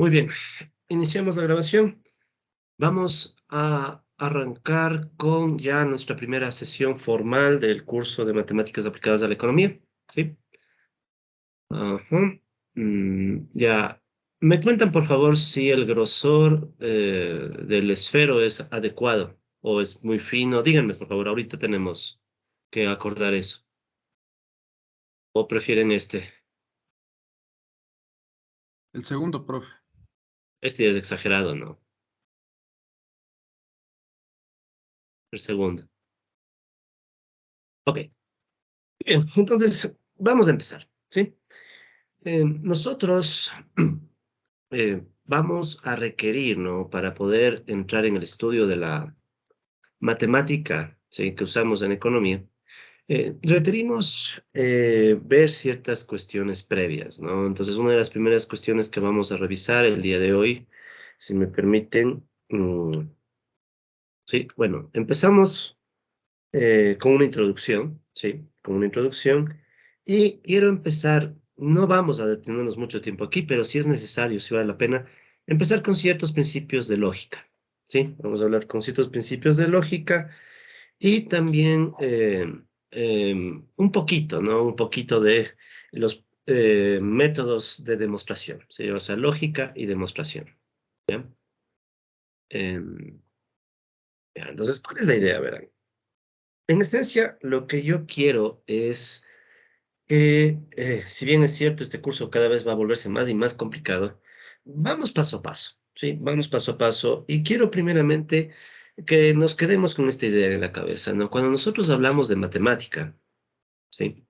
Muy bien, iniciamos la grabación. Vamos a arrancar con ya nuestra primera sesión formal del curso de Matemáticas Aplicadas a la Economía. ¿Sí? Ajá. Ya. ¿Me cuentan, por favor, si el grosor del esfero es adecuado o es muy fino? Díganme, por favor, ahorita tenemos que acordar eso. ¿O prefieren este? El segundo, profe. Este ya es exagerado, ¿no? El segundo. Ok. Bien, entonces vamos a empezar, ¿sí? Nosotros vamos a requerir, ¿no? Para poder entrar en el estudio de la matemática, ¿sí? Que usamos en economía, requerimos ver ciertas cuestiones previas, ¿no? Entonces, una de las primeras cuestiones que vamos a revisar el día de hoy, si me permiten, sí, bueno, empezamos con una introducción, ¿sí? Con una introducción. Y quiero empezar, no vamos a detenernos mucho tiempo aquí, pero si es necesario, si vale la pena, empezar con ciertos principios de lógica, ¿sí? Vamos a hablar con ciertos principios de lógica y también un poquito, ¿no? Un poquito de los métodos de demostración, ¿sí? O sea, lógica y demostración, ¿ya? Em, ya, entonces, ¿cuál es la idea? Verán. En esencia, lo que yo quiero es que, si bien es cierto, este curso cada vez va a volverse más y más complicado, vamos paso a paso, ¿sí? Vamos paso a paso. Y quiero primeramente que nos quedemos con esta idea en la cabeza, ¿no? Cuando nosotros hablamos de matemática, ¿sí?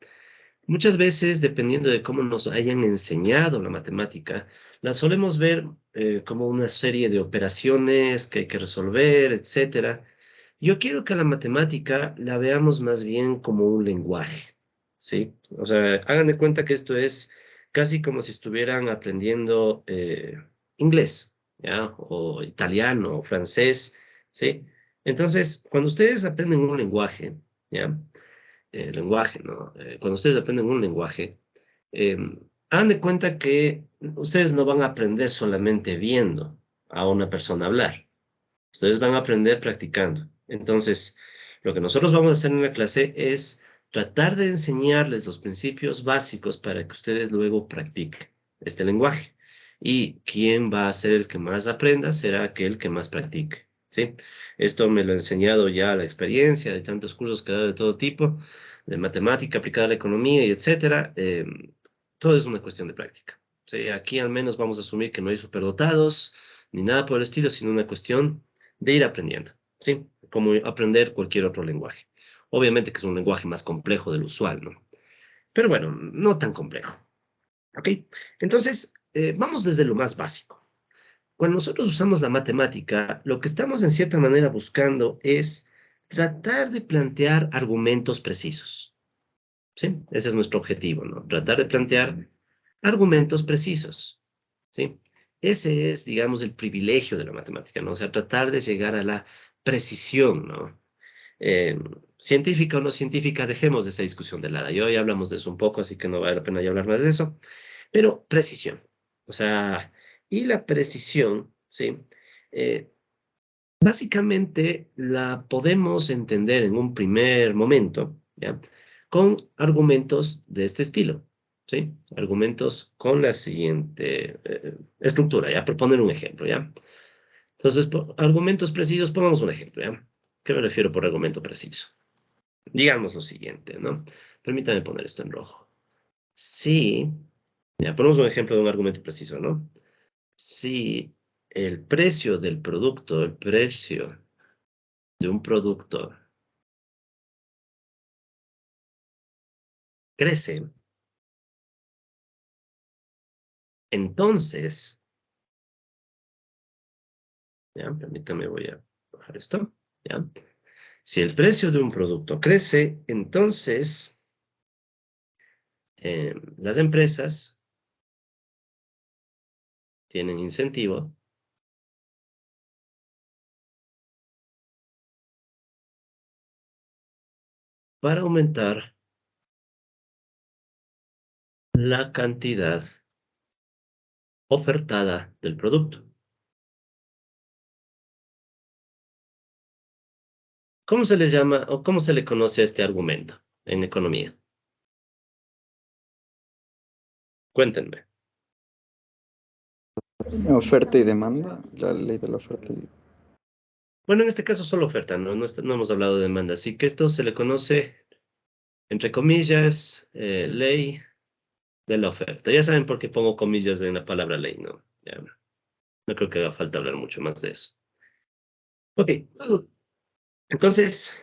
Muchas veces, dependiendo de cómo nos hayan enseñado la matemática, la solemos ver como una serie de operaciones que hay que resolver, etcétera. Yo quiero que a la matemática la veamos más bien como un lenguaje, ¿sí? O sea, hagan de cuenta que esto es casi como si estuvieran aprendiendo inglés, ¿ya? O italiano, o francés, ¿sí? Entonces, cuando ustedes aprenden un lenguaje, ¿ya? Lenguaje, ¿no? Cuando ustedes aprenden un lenguaje, eh, hagan de cuenta que ustedes no van a aprender solamente viendo a una persona hablar. Ustedes van a aprender practicando. Entonces, lo que nosotros vamos a hacer en la clase es tratar de enseñarles los principios básicos para que ustedes luego practiquen este lenguaje. Y quien va a ser el que más aprenda será aquel que más practique. ¿Sí? Esto me lo ha enseñado ya la experiencia de tantos cursos que he dado de todo tipo, de matemática aplicada a la economía y etcétera. Todo es una cuestión de práctica. ¿Sí? Aquí al menos vamos a asumir que no hay superdotados ni nada por el estilo, sino una cuestión de ir aprendiendo, ¿sí? Como aprender cualquier otro lenguaje. Obviamente que es un lenguaje más complejo del usual, ¿no? Pero bueno, no tan complejo, ¿ok? Entonces, vamos desde lo más básico. Cuando nosotros usamos la matemática, lo que estamos en cierta manera buscando es tratar de plantear argumentos precisos, ¿sí? Ese es nuestro objetivo, ¿no? Tratar de plantear argumentos precisos, ¿sí? Ese es, digamos, el privilegio de la matemática, ¿no? O sea, tratar de llegar a la precisión, ¿no? Eh, científica o no científica, dejemos esa discusión de lado. Yo ya hablamos de eso un poco, así que no vale la pena ya hablar más de eso. Pero precisión, o sea, y la precisión, ¿sí? Eh, Básicamente la podemos entender en un primer momento, ¿ya? Con argumentos de este estilo, ¿sí? Argumentos con la siguiente estructura, ¿ya? Por poner un ejemplo, ¿ya? Entonces, argumentos precisos, pongamos un ejemplo, ¿ya? ¿Qué me refiero por argumento preciso? Digamos lo siguiente, ¿no? Permítame poner esto en rojo. Si, ya, ponemos un ejemplo de un argumento preciso, ¿no? Si el precio del producto, el precio de un producto crece, entonces, ya, permítame, voy a bajar esto, ya. Si el precio de un producto crece, entonces las empresas tienen incentivo para aumentar la cantidad ofertada del producto. ¿Cómo se le llama o cómo se le conoce a este argumento en economía? Cuéntenme. Oferta y demanda, la ley de la oferta y... Bueno, en este caso solo oferta, ¿no? No hemos hablado de demanda, así que esto se le conoce, entre comillas, ley de la oferta. Ya saben por qué pongo comillas en la palabra ley, ¿no? Ya, no creo que haga falta hablar mucho más de eso. Ok, entonces,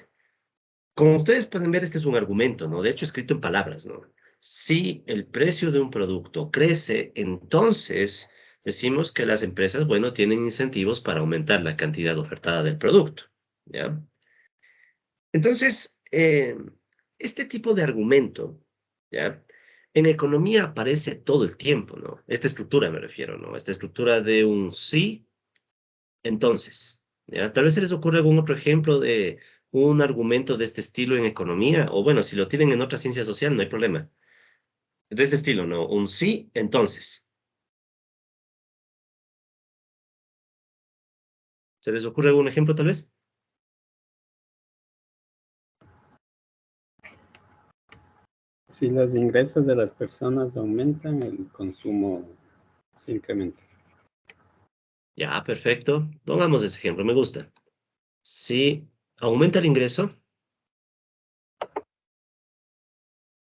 como ustedes pueden ver, este es un argumento, ¿no? De hecho, escrito en palabras, ¿no? Si el precio de un producto crece, entonces decimos que las empresas, bueno, tienen incentivos para aumentar la cantidad ofertada del producto, ¿ya? Entonces, este tipo de argumento, ¿ya? En economía aparece todo el tiempo, ¿no? Esta estructura me refiero, ¿no? Esta estructura de un sí, entonces, ¿ya? Tal vez se les ocurra algún otro ejemplo de un argumento de este estilo en economía, o bueno, si lo tienen en otra ciencia social, no hay problema. De este estilo, ¿no? Un sí, entonces. ¿Se les ocurre algún ejemplo, tal vez? Si los ingresos de las personas aumentan, el consumo se incrementa. Ya, perfecto. Pongamos ese ejemplo, me gusta. Si aumenta el ingreso,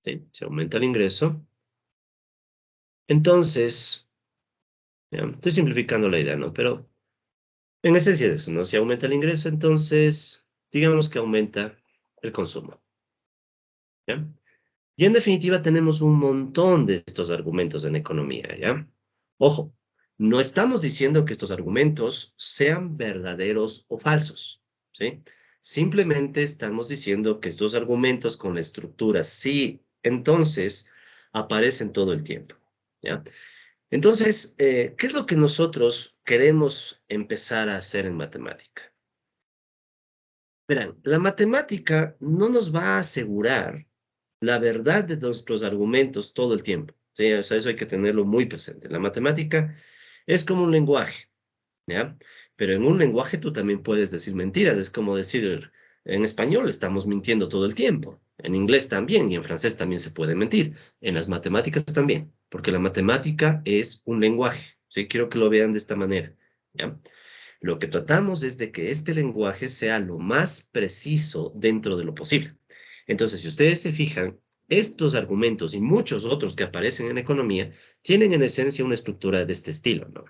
¿sí? Si aumenta el ingreso, entonces, ya, estoy simplificando la idea, ¿no? Pero en esencia es eso, ¿no? Si aumenta el ingreso, entonces, digamos que aumenta el consumo, ¿ya? Y en definitiva tenemos un montón de estos argumentos en economía, ¿ya? Ojo, no estamos diciendo que estos argumentos sean verdaderos o falsos, ¿sí? Simplemente estamos diciendo que estos argumentos con la estructura sí, entonces, aparecen todo el tiempo, ¿ya? Entonces, ¿qué es lo que nosotros queremos empezar a hacer en matemática? Verán, la matemática no nos va a asegurar la verdad de nuestros argumentos todo el tiempo. ¿Sí? O sea, eso hay que tenerlo muy presente. La matemática es como un lenguaje, ¿ya? Pero en un lenguaje tú también puedes decir mentiras. Es como decir, en español estamos mintiendo todo el tiempo. En inglés también y en francés también se puede mentir. En las matemáticas también, porque la matemática es un lenguaje. ¿Sí? Quiero que lo vean de esta manera, ¿ya? Lo que tratamos es de que este lenguaje sea lo más preciso dentro de lo posible. Entonces, si ustedes se fijan, estos argumentos y muchos otros que aparecen en economía tienen en esencia una estructura de este estilo, ¿no?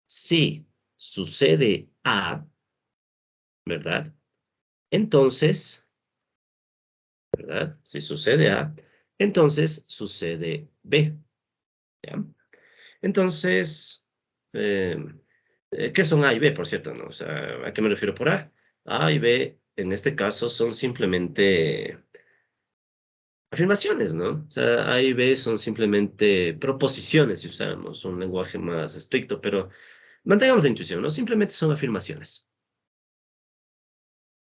Si sucede A, ¿verdad? Entonces, ¿verdad? Si sucede A, entonces sucede B, ¿ya? Entonces, eh, ¿qué son A y B, por cierto? ¿No? O sea, ¿a qué me refiero por A? A y B, en este caso, son simplemente afirmaciones, ¿no? O sea, A y B son simplemente proposiciones, si usáramos un lenguaje más estricto, pero mantengamos la intuición, ¿no? Simplemente son afirmaciones,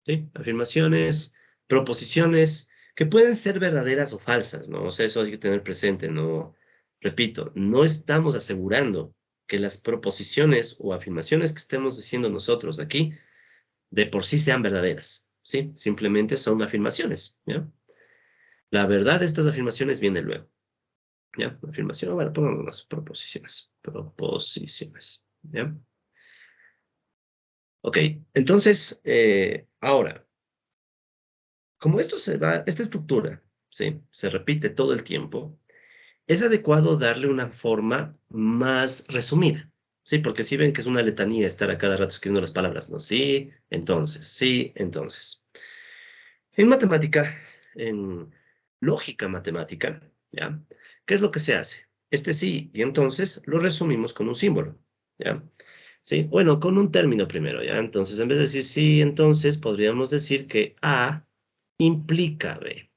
¿sí? Afirmaciones, proposiciones que pueden ser verdaderas o falsas, ¿no? O sea, eso hay que tener presente, ¿no? Repito, no estamos asegurando que las proposiciones o afirmaciones que estemos diciendo nosotros aquí de por sí sean verdaderas, ¿sí? Simplemente son afirmaciones, ¿ya? La verdad de estas afirmaciones viene luego, ¿ya? Afirmación, bueno, pongamos las proposiciones, ¿ya? Ok, entonces, ahora, como esto se va, esta estructura, ¿sí? Se repite todo el tiempo, es adecuado darle una forma más resumida, ¿sí? Porque si ven que es una letanía estar a cada rato escribiendo las palabras, ¿no? Sí, entonces. En matemática, en lógica matemática, ¿ya? ¿Qué es lo que se hace? Este sí y entonces lo resumimos con un símbolo, ¿ya? Sí, bueno, con un término primero, ¿ya? Entonces, en vez de decir sí, entonces podríamos decir que A implica B,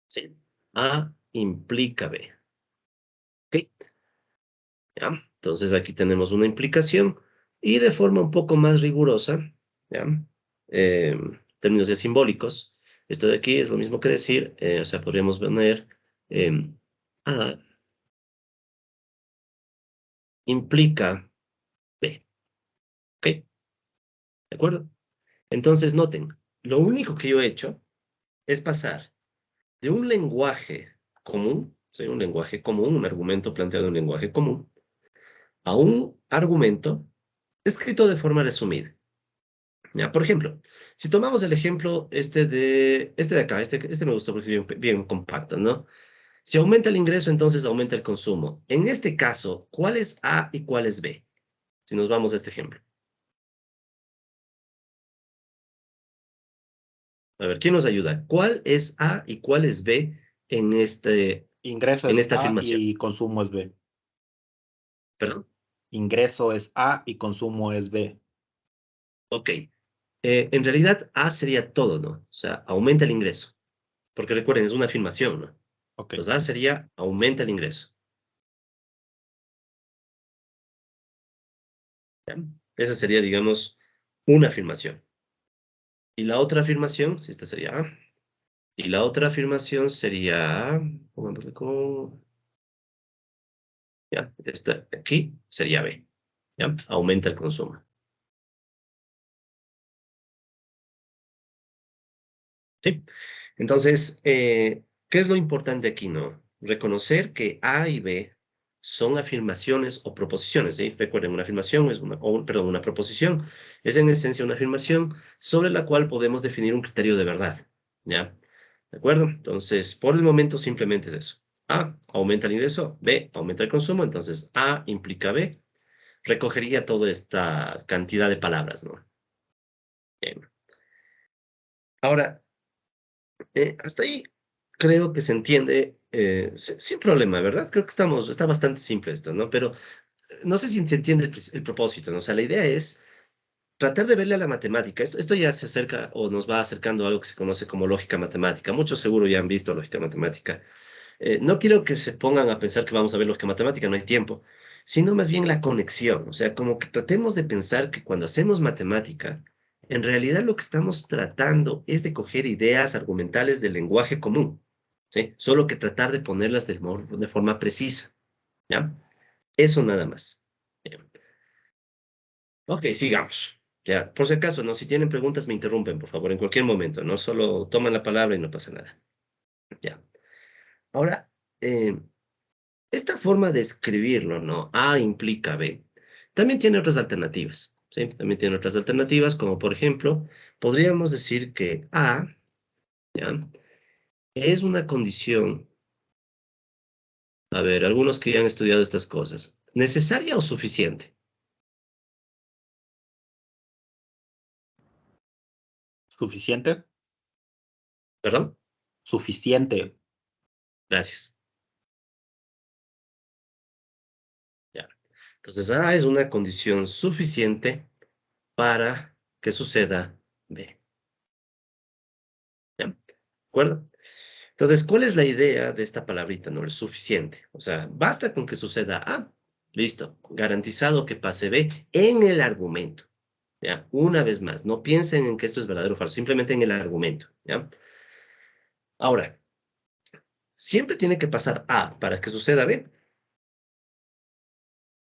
¿sí? A implica B, ¿ok? ¿Ya? Entonces aquí tenemos una implicación y de forma un poco más rigurosa, ¿ya? Términos ya simbólicos. Esto de aquí es lo mismo que decir, o sea, podríamos poner A implica B. ¿Ok? ¿De acuerdo? Entonces, noten, lo único que yo he hecho es pasar de un lenguaje común, ¿sí? Un lenguaje común, un argumento planteado en un lenguaje común, a un argumento escrito de forma resumida. ¿Ya? Por ejemplo, si tomamos el ejemplo este de acá, este me gustó porque es bien compacto, ¿no? Si aumenta el ingreso, entonces aumenta el consumo. En este caso, ¿cuál es A y cuál es B? Si nos vamos a este ejemplo. A ver, ¿quién nos ayuda? ¿Cuál es A y cuál es B en, Ingreso en es esta A afirmación? y consumo es B. ¿Perdón? Ingreso es A y consumo es B. Ok. En realidad, A sería todo, ¿no? O sea, aumenta el ingreso. Porque recuerden, es una afirmación, ¿no? Ok. Entonces, A sería aumenta el ingreso. ¿Ya? Esa sería, digamos, una afirmación. Y la otra afirmación, si esta sería A, y la otra afirmación sería, pongámosle con, ya, esta aquí sería B, ¿ya? Aumenta el consumo. ¿Sí? Entonces, ¿qué es lo importante aquí, no? Reconocer que A y B son afirmaciones o proposiciones, ¿sí? Recuerden, una afirmación es perdón, una proposición es en esencia una afirmación sobre la cual podemos definir un criterio de verdad, ¿ya? ¿De acuerdo? Entonces, por el momento simplemente es eso. A aumenta el ingreso, B aumenta el consumo, entonces A implica B, recogería toda esta cantidad de palabras, ¿no? Bien. Ahora, hasta ahí creo que se entiende sin problema, ¿verdad? Creo que está bastante simple esto, ¿no? Pero no sé si se entiende el propósito, ¿no? O sea, la idea es tratar de verle a la matemática. Esto ya se acerca o nos va acercando a algo que se conoce como lógica matemática. Muchos seguro ya han visto lógica matemática. No quiero que se pongan a pensar que vamos a ver lógica matemática, no hay tiempo, sino más bien la conexión. O sea, como que tratemos de pensar que cuando hacemos matemática, en realidad lo que estamos tratando es de coger ideas argumentales del lenguaje común, ¿sí? Solo que tratar de ponerlas de forma precisa, ¿ya? Eso nada más. Bien. Ok, sigamos. Ya, por si acaso, ¿no? Si tienen preguntas, me interrumpen, por favor, en cualquier momento, ¿no? Solo toman la palabra y no pasa nada. Ya. Ahora, esta forma de escribirlo, ¿no? A implica B. También tiene otras alternativas, ¿sí? También tiene otras alternativas, como por ejemplo, podríamos decir que A, ¿ya? Es una condición, a ver, algunos que ya han estudiado estas cosas, ¿necesaria o suficiente? ¿Suficiente? ¿Perdón? Suficiente. Gracias. Ya. Entonces, A es una condición suficiente para que suceda B. ¿Ya? ¿De acuerdo? Entonces, ¿cuál es la idea de esta palabrita, no? El suficiente. O sea, basta con que suceda A. Listo. Garantizado que pase B en el argumento. ¿Ya? Una vez más, no piensen en que esto es verdadero o falso, simplemente en el argumento. ¿Ya? Ahora, siempre tiene que pasar A para que suceda B.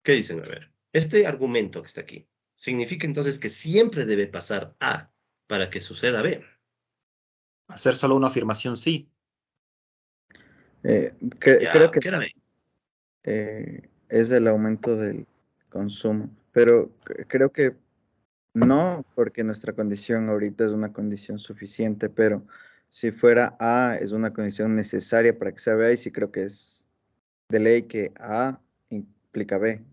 ¿Qué dicen? A ver, este argumento que está aquí, ¿significa entonces que siempre debe pasar A para que suceda B? Hacer solo una afirmación, sí. Creo Ya, que ¿qué era B? es el aumento del consumo, pero creo que no, porque nuestra condición ahorita es una condición suficiente, pero si fuera A es una condición necesaria para que sea B, y sí creo que es de ley que A implica B. En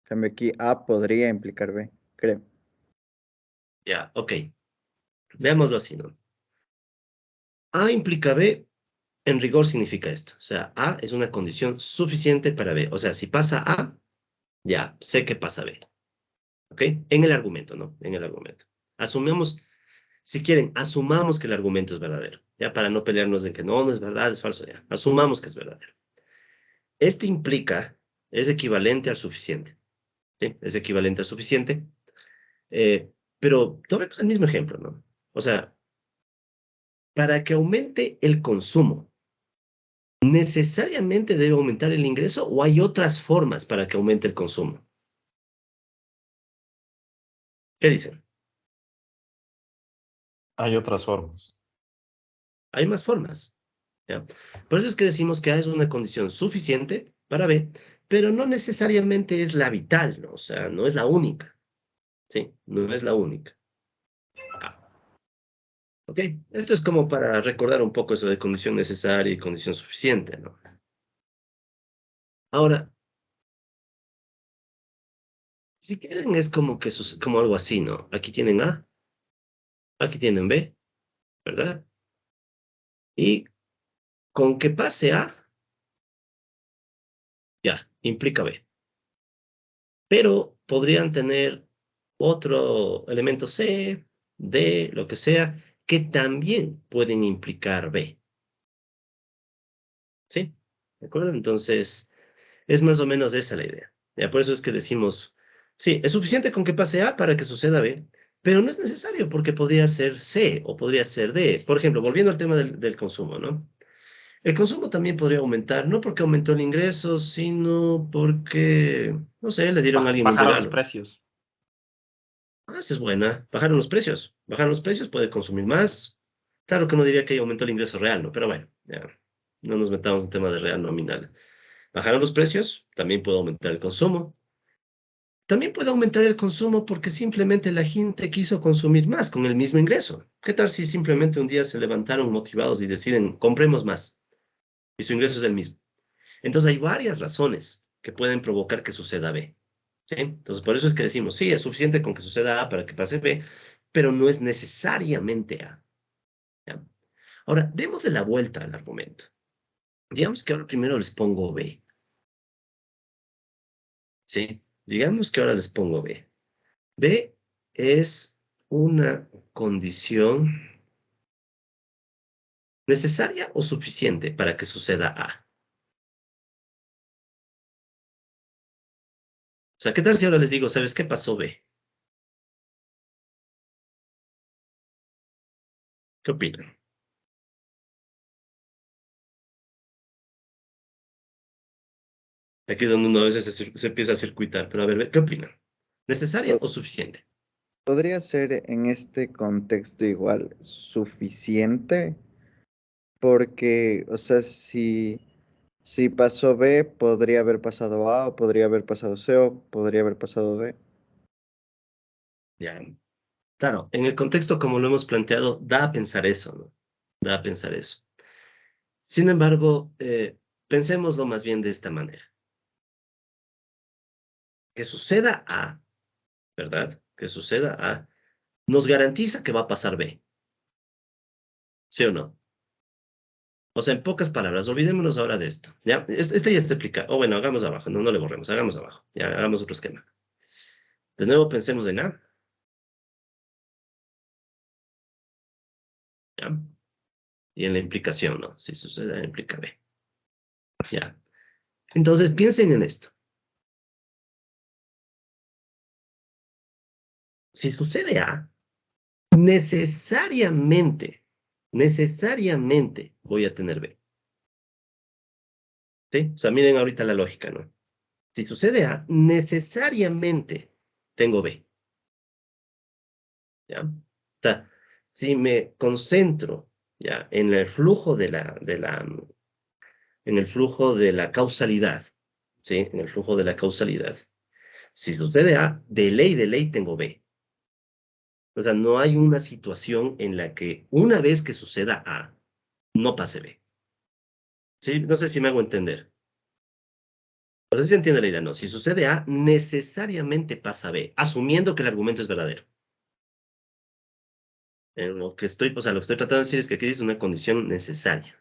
cambio aquí A podría implicar B, creo. Ya, ok. Veámoslo así, ¿no? A implica B, en rigor significa esto. O sea, A es una condición suficiente para B. O sea, si pasa A, ya, sé que pasa B. ¿Ok? En el argumento, ¿no? En el argumento. Asumamos, si quieren, asumamos que el argumento es verdadero. Ya, para no pelearnos de que no, no es verdad, es falso, ya. Asumamos que es verdadero. Este implica, es equivalente al suficiente. ¿Sí? Es equivalente al suficiente. Pero tomemos el mismo ejemplo, ¿no? O sea, para que aumente el consumo, ¿necesariamente debe aumentar el ingreso o hay otras formas para que aumente el consumo? ¿Qué dicen? Hay otras formas. Hay más formas. ¿Ya? Por eso es que decimos que A es una condición suficiente para B, pero no necesariamente es la vital, ¿no? O sea, no es la única. Sí, no es la única. Ah, ¿ok? Esto es como para recordar un poco eso de condición necesaria y condición suficiente, ¿no? Ahora, si quieren es como que como algo así, ¿no? Aquí tienen A, aquí tienen B, ¿verdad? Y con que pase A, ya, implica B. Pero podrían tener otro elemento C, D, lo que sea, que también pueden implicar B. ¿Sí? ¿De acuerdo? Entonces, es más o menos esa la idea. Ya, por eso es que decimos, sí, es suficiente con que pase A para que suceda B, pero no es necesario porque podría ser C o podría ser D. Por ejemplo, volviendo al tema del consumo, ¿no? El consumo también podría aumentar, no porque aumentó el ingreso, sino porque, no sé, le dieron a alguien un Bajaron los regalo. precios. Ah, esa es buena. Bajaron los precios. Bajaron los precios, puede consumir más. Claro que no diría que aumentó el ingreso real, ¿no? Pero bueno, ya, no nos metamos en tema de real nominal. Bajaron los precios, también puede aumentar el consumo. También puede aumentar el consumo porque simplemente la gente quiso consumir más con el mismo ingreso. ¿Qué tal si simplemente un día se levantaron motivados y deciden, compremos más? Y su ingreso es el mismo. Entonces hay varias razones que pueden provocar que suceda B. ¿Sí? Entonces por eso es que decimos, sí, es suficiente con que suceda A para que pase B, pero no es necesariamente A. ¿Ya? Ahora, démosle la vuelta al argumento. Digamos que ahora primero les pongo B. ¿Sí? Digamos que ahora les pongo B. B es una condición necesaria o suficiente para que suceda A. O sea, ¿qué tal si ahora les digo, ¿sabes qué pasó B? ¿Qué opinan? Aquí es donde uno a veces se empieza a circuitar, pero a ver, ¿qué opinan? ¿Necesaria Po- o suficiente? Podría ser en este contexto igual suficiente, porque, o sea, si pasó B, podría haber pasado A, o podría haber pasado C, o podría haber pasado D. Ya. Claro, en el contexto como lo hemos planteado, da a pensar eso, ¿no? Da a pensar eso. Sin embargo, pensémoslo más bien de esta manera. Que suceda A, ¿verdad? Que suceda A, nos garantiza que va a pasar B, ¿sí o no? O sea, en pocas palabras, olvidémonos ahora de esto, ¿ya? Este ya está explicado. O bueno, hagamos abajo, no le borremos, hagamos abajo, ya, hagamos otro esquema. De nuevo pensemos en A, ¿ya? Y en la implicación, ¿no? Si sucede A, implica B, ¿ya? Entonces, piensen en esto. Si sucede A, necesariamente voy a tener B, ¿sí? O sea, miren ahorita la lógica, ¿no? Si sucede A, necesariamente tengo B, ¿ya? O sea, si me concentro, ¿ya? En el flujo en el flujo de la causalidad, ¿sí? En el flujo de la causalidad. Si sucede A, de ley tengo B. O sea, no hay una situación en la que una vez que suceda A, no pase B. ¿Sí? No sé si me hago entender. No sé si entiende la idea, no. Si sucede A, necesariamente pasa B, asumiendo que el argumento es verdadero. Lo que estoy, o sea, lo que estoy tratando de decir es que aquí dice una condición necesaria.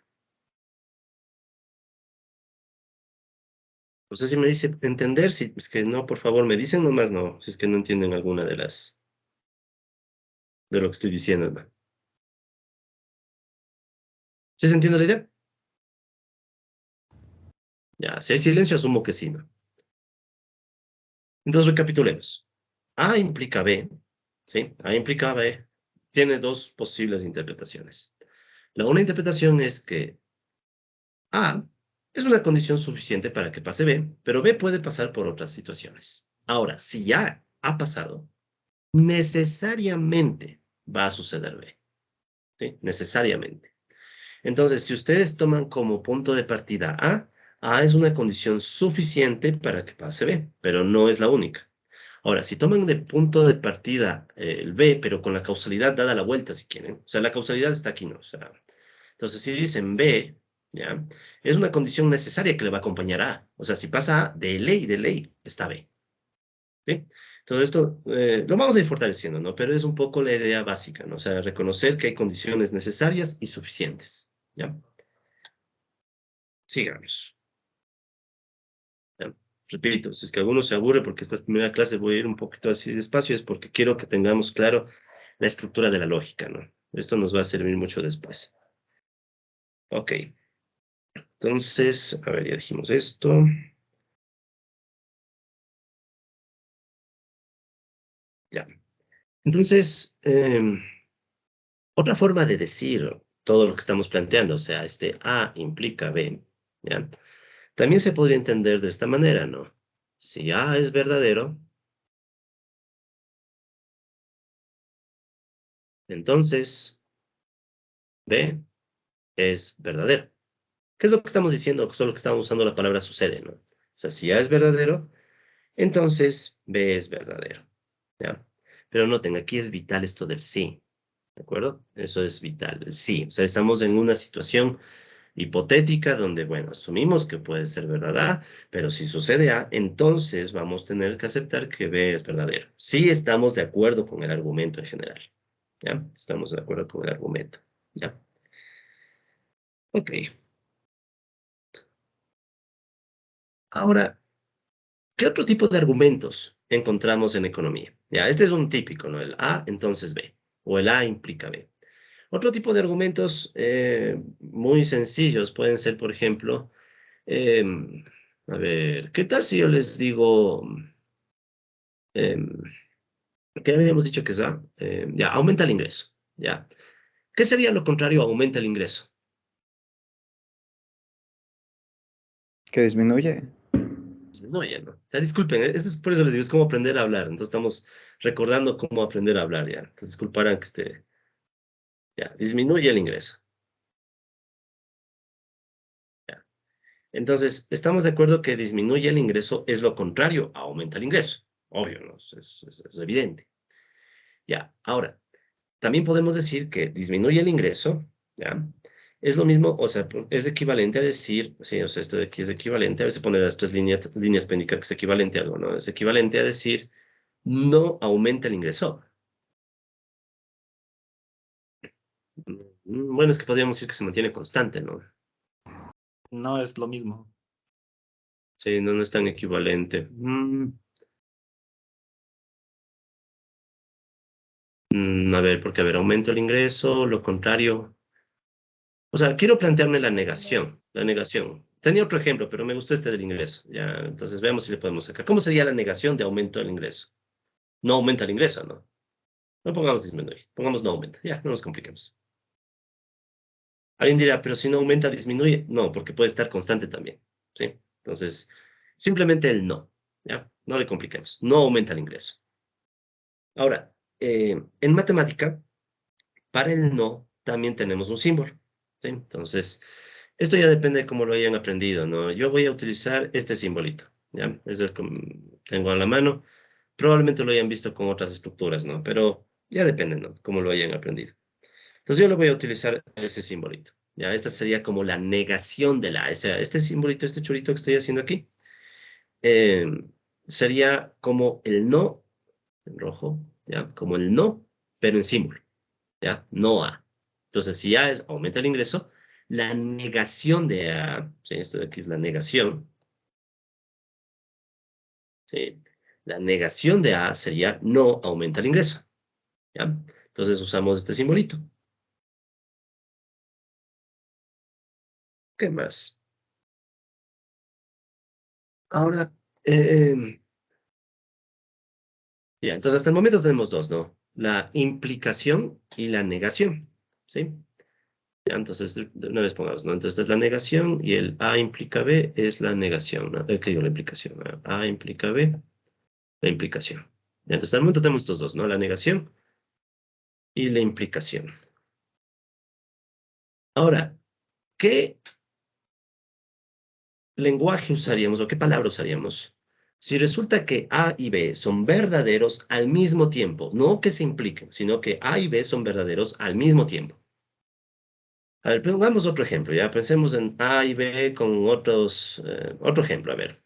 No sé si me dice entender, si es que no, por favor, me dicen nomás no, si es que no entienden alguna de lo que estoy diciendo, ¿no? ¿Sí se entiende la idea? Ya, si hay silencio, asumo que sí, ¿no? Entonces recapitulemos. A implica B, ¿sí? A implica B. Tiene dos posibles interpretaciones. La una interpretación es que A es una condición suficiente para que pase B, pero B puede pasar por otras situaciones. Ahora, si ya ha pasado, necesariamente va a suceder B. ¿Sí? Necesariamente. Entonces, si ustedes toman como punto de partida A es una condición suficiente para que pase B, pero no es la única. Ahora, si toman de punto de partida el B, pero con la causalidad dada la vuelta, si quieren, o sea, la causalidad está aquí, ¿no? O sea, entonces, si dicen B, ¿ya? Es una condición necesaria que le va a acompañar a A. O sea, si pasa A, de ley, está B. ¿Sí? Todo esto lo vamos a ir fortaleciendo, ¿no? Pero es un poco la idea básica, ¿no? O sea, reconocer que hay condiciones necesarias y suficientes, ¿ya? Sigamos. ¿Ya? Repito, si es que alguno se aburre porque esta primera clase voy a ir un poquito así despacio, es porque quiero que tengamos claro la estructura de la lógica, ¿no? Esto nos va a servir mucho después. Ok. Entonces, a ver, ya dijimos esto. Ya. Entonces, otra forma de decir todo lo que estamos planteando, o sea, este A implica B, ¿ya? También se podría entender de esta manera, ¿no? Si A es verdadero, entonces B es verdadero. ¿Qué es lo que estamos diciendo? Solo que estamos usando la palabra sucede, ¿no? O sea, si A es verdadero, entonces B es verdadero, ¿ya? Pero noten, aquí es vital esto del sí, ¿de acuerdo? Eso es vital, el sí. O sea, estamos en una situación hipotética donde, bueno, asumimos que puede ser verdad A, pero si sucede A, entonces vamos a tener que aceptar que B es verdadero. Sí estamos de acuerdo con el argumento en general, ¿ya? Estamos de acuerdo con el argumento, ¿ya? Ok. Ahora, ¿qué otro tipo de argumentos encontramos en economía? Ya, este es un típico, ¿no? El A, entonces B, o el A implica B. Otro tipo de argumentos muy sencillos pueden ser, por ejemplo, a ver, ¿qué tal si yo les digo, em, ¿qué habíamos dicho que es A? Ya, aumenta el ingreso, ya. ¿Qué sería lo contrario a aumenta el ingreso? Que disminuye. No, ya no. O sea, disculpen, esto es por eso les digo, es como aprender a hablar. Entonces estamos recordando cómo aprender a hablar, ya. Entonces disculparán que esté, ya, disminuye el ingreso, ya. Entonces, estamos de acuerdo que disminuye el ingreso es lo contrario a aumenta el ingreso. Obvio, ¿no? Es evidente. Ya, ahora, también podemos decir que disminuye el ingreso, ¿ya? Es lo mismo, o sea, es equivalente a decir, sí, o sea, esto de aquí es equivalente, a veces poner las tres líneas para indicar que es equivalente a algo, ¿no? Es equivalente a decir, no aumenta el ingreso. Bueno, es que podríamos decir que se mantiene constante, ¿no? No es lo mismo. Sí, no, no es tan equivalente. A ver, porque, a ver, aumenta el ingreso, lo contrario. O sea, quiero plantearme la negación, la negación. Tenía otro ejemplo, pero me gustó este del ingreso. Ya, entonces veamos si le podemos sacar. ¿Cómo sería la negación de aumento del ingreso? No aumenta el ingreso, ¿no? No pongamos disminuir, pongamos no aumenta. Ya, no nos compliquemos. Alguien dirá, pero si no aumenta, disminuye. No, porque puede estar constante también, ¿sí? Entonces, simplemente el no, ¿ya? No le compliquemos. No aumenta el ingreso. Ahora, en matemática, para el no también tenemos un símbolo, ¿sí? Entonces, esto ya depende de cómo lo hayan aprendido, ¿no? Yo voy a utilizar este simbolito, ¿ya? Es el que tengo a la mano. Probablemente lo hayan visto con otras estructuras, ¿no? Pero ya depende, ¿no? Cómo lo hayan aprendido. Entonces, yo le voy a utilizar ese simbolito, ¿ya? Esta sería como la negación de la A. O sea, este simbolito, este chorito que estoy haciendo aquí, eh, sería como el no, en rojo, ¿ya? Como el no, pero en símbolo. ¿Ya? No A. Entonces, si A es aumenta el ingreso, la negación de A, ¿sí? Esto de aquí es la negación, ¿sí? La negación de A sería no aumenta el ingreso, ¿ya? Entonces usamos este simbolito. ¿Qué más? Ahora, ya, entonces hasta el momento tenemos dos, ¿no? La implicación y la negación, ¿sí? Ya, entonces, de una vez pongamos, ¿no? Entonces, es la negación y el A implica B es la negación, ¿no? ¿Qué digo? La implicación. ¿No? A implica B, la implicación. Ya, entonces, al momento tenemos estos dos, ¿no? La negación y la implicación. Ahora, ¿qué lenguaje usaríamos o qué palabra usaríamos si resulta que A y B son verdaderos al mismo tiempo? No que se impliquen, sino que A y B son verdaderos al mismo tiempo. A ver, pongamos otro ejemplo, ya pensemos en A y B con otro ejemplo, a ver.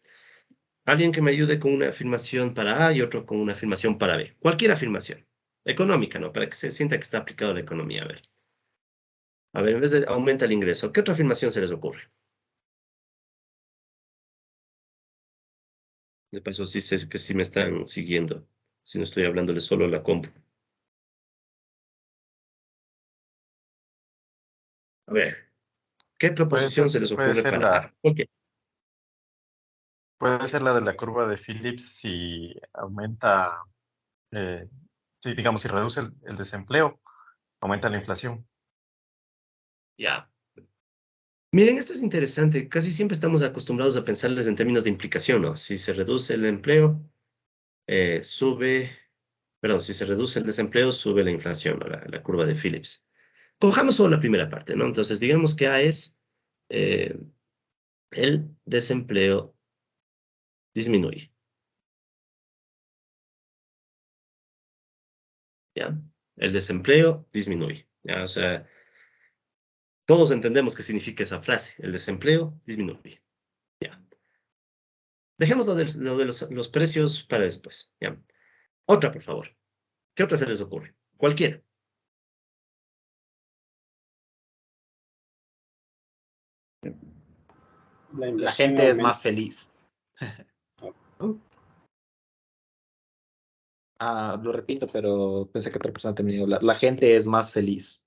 Alguien que me ayude con una afirmación para A y otro con una afirmación para B. Cualquier afirmación. Económica, ¿no? Para que se sienta que está aplicado a la economía. A ver. A ver, en vez de aumenta el ingreso, ¿qué otra afirmación se les ocurre? De paso, sí sé que sí me están siguiendo. Si no estoy hablándoles solo a la compu. A ver, ¿qué proposición se les Puede ocurre ser para A? ¿Por qué? puede ser la de la curva de Phillips si aumenta, eh, si digamos, si reduce el desempleo, aumenta la inflación. Ya. Miren, esto es interesante. Casi siempre estamos acostumbrados a pensarles en términos de implicación, ¿no? Si se reduce el empleo, sube, perdón, si se reduce el desempleo, sube la inflación, ¿no? La curva de Phillips. Cojamos solo la primera parte, ¿no? Entonces, digamos que A es eh, el desempleo disminuye, ¿ya? El desempleo disminuye, ¿ya? O sea, todos entendemos qué significa esa frase. El desempleo disminuye, ¿ya? Dejemos lo de los precios para después, ¿ya? Otra, por favor. ¿Qué otra se les ocurre? Cualquiera. La La inversión gente es aumenta. más feliz. ¿No? Ah, lo repito, pero pensé que otra persona terminó. La gente es más feliz.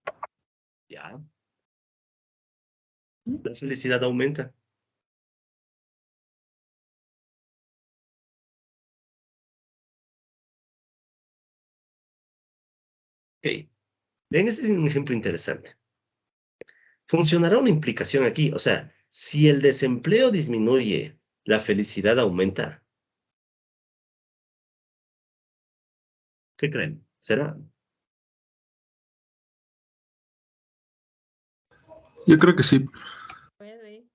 ¿Ya? La felicidad aumenta. Ok. Ven, este es un ejemplo interesante. Funcionará una implicación aquí. O sea, si el desempleo disminuye, la felicidad aumenta. ¿Qué creen? ¿Será? Yo creo que sí. Puede.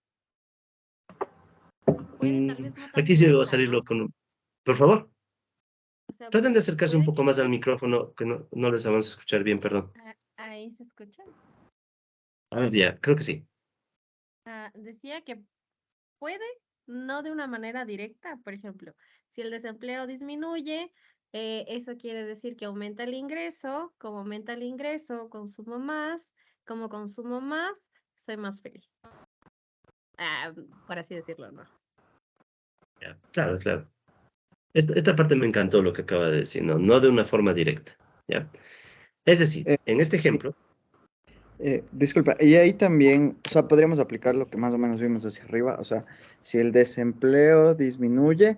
Puede, tal vez no tan Aquí sí me va a directa, salir ¿no? lo con... Por favor, O sea, traten de acercarse un puede poco que más al sí. micrófono, que no les avance a escuchar bien, perdón. Ahí se escucha. A ver, ya, creo que sí. Decía que puede, no de una manera directa, por ejemplo, si el desempleo disminuye, eso quiere decir que aumenta el ingreso, como aumenta el ingreso, consumo más, como consumo más, soy más feliz. Por así decirlo, ¿no? Ya, claro, claro. Esta parte me encantó lo que acaba de decir, ¿no? No de una forma directa, ¿ya? Es decir, Eh, en este sí, ejemplo, disculpa, y ahí también, o sea, podríamos aplicar lo que más o menos vimos hacia arriba, o sea, si el desempleo disminuye,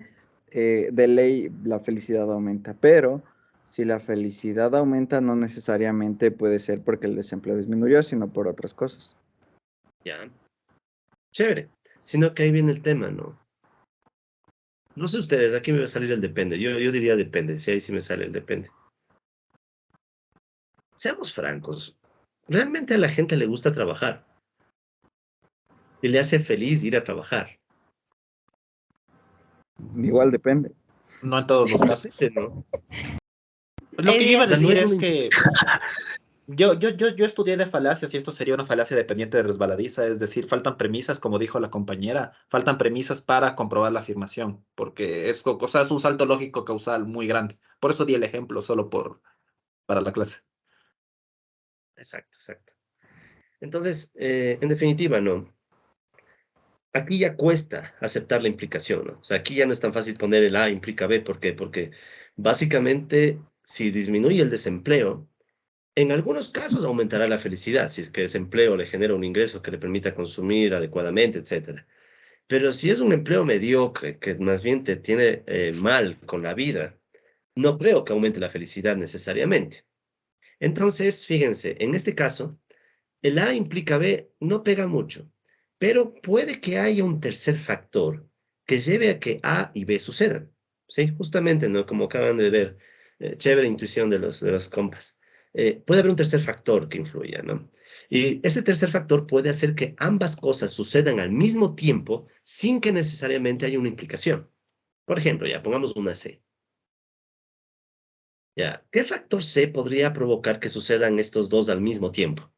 de ley la felicidad aumenta, pero si la felicidad aumenta, no necesariamente puede ser porque el desempleo disminuyó, sino por otras cosas. ya, chévere. Sino que ahí viene el tema, ¿no? No sé ustedes, aquí me va a salir el depende. Yo diría depende, si ahí sí me sale el depende. Seamos francos, realmente a la gente le gusta trabajar y le hace feliz ir a trabajar. Igual depende. No en todos los casos. Depende, ¿no? Lo Es que yo iba a O sea, no cierto. decir es es una... que yo estudié de falacias y esto sería una falacia dependiente de resbaladiza, es decir, faltan premisas, como dijo la compañera, faltan premisas para comprobar la afirmación, porque o sea, es un salto lógico causal muy grande. Por eso di el ejemplo solo para la clase. Exacto, exacto. Entonces, en definitiva, no. Aquí ya cuesta aceptar la implicación, ¿no? O sea, aquí ya no es tan fácil poner el A implica B. ¿Por qué? Porque básicamente, si disminuye el desempleo, en algunos casos aumentará la felicidad, si es que ese empleo le genera un ingreso que le permita consumir adecuadamente, etcétera. Pero si es un empleo mediocre, que más bien te tiene mal con la vida, no creo que aumente la felicidad necesariamente. Entonces, fíjense, en este caso, el A implica B, no pega mucho, pero puede que haya un tercer factor que lleve a que A y B sucedan. Sí, justamente, ¿no? Como acaban de ver, chévere intuición de los compas. Puede haber un tercer factor que influya, ¿no? Y ese tercer factor puede hacer que ambas cosas sucedan al mismo tiempo sin que necesariamente haya una implicación. Por ejemplo, ya pongamos una C. Ya, ¿qué factor C podría provocar que sucedan estos dos al mismo tiempo?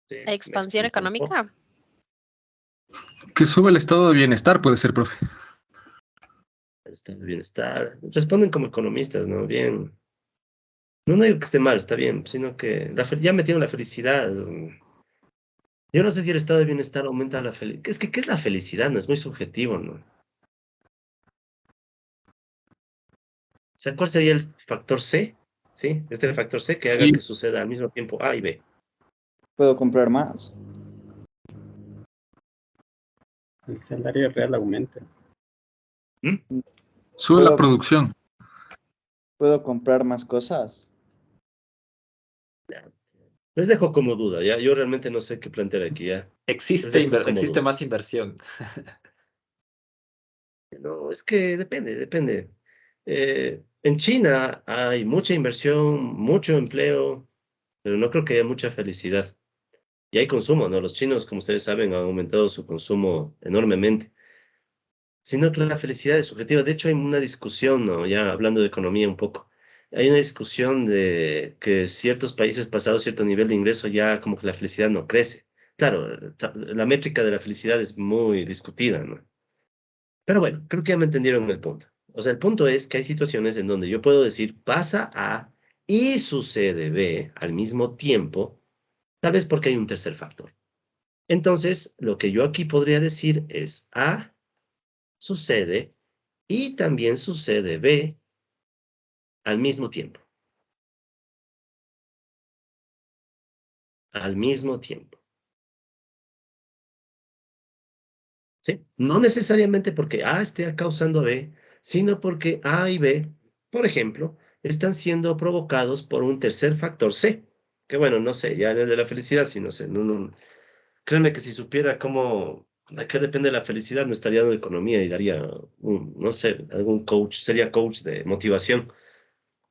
Sí, me Expansión explico un poco. económica. Que sube el estado de bienestar, puede ser, profe. El estado de bienestar. Responden como economistas, ¿no? Bien. No, no digo que esté mal, está bien, sino que ya metieron la felicidad. Yo no sé si el estado de bienestar aumenta la felicidad. Es que, ¿qué es la felicidad? No es muy subjetivo, ¿no? O sea, ¿cuál sería el factor C? ¿Sí? Este factor C que haga Sí, que suceda al mismo tiempo A y B. Puedo comprar más. El salario real aumenta. ¿Mm? sube la Puedo, producción. puedo comprar más cosas. Les dejo como duda, ¿ya? Yo realmente no sé qué plantear aquí, ¿ya? Les dejo como Existe duda. más inversión. No, es que depende. En China hay mucha inversión, mucho empleo, pero no creo que haya mucha felicidad. Y hay consumo, ¿no? Los chinos, como ustedes saben, han aumentado su consumo enormemente. Sino que la felicidad es subjetiva. De hecho, hay una discusión, ¿no? Ya hablando de economía un poco. Hay una discusión de que ciertos países pasados cierto nivel de ingreso ya como que la felicidad no crece. Claro, la métrica de la felicidad es muy discutida, ¿no? Pero bueno, creo que ya me entendieron el punto. O sea, el punto es que hay situaciones en donde yo puedo decir pasa A y sucede B al mismo tiempo, tal vez porque hay un tercer factor. Entonces, lo que yo aquí podría decir es A sucede y también sucede B al mismo tiempo. Al mismo tiempo. ¿Sí? No necesariamente porque A esté causando a B, sino porque A y B, por ejemplo, están siendo provocados por un tercer factor C. Que bueno, no sé, ya en el de la felicidad, sí, no sé. Créeme que si supiera cómo, de qué depende la felicidad, no estaría dando economía y daría, no sé, algún coach, sería coach de motivación.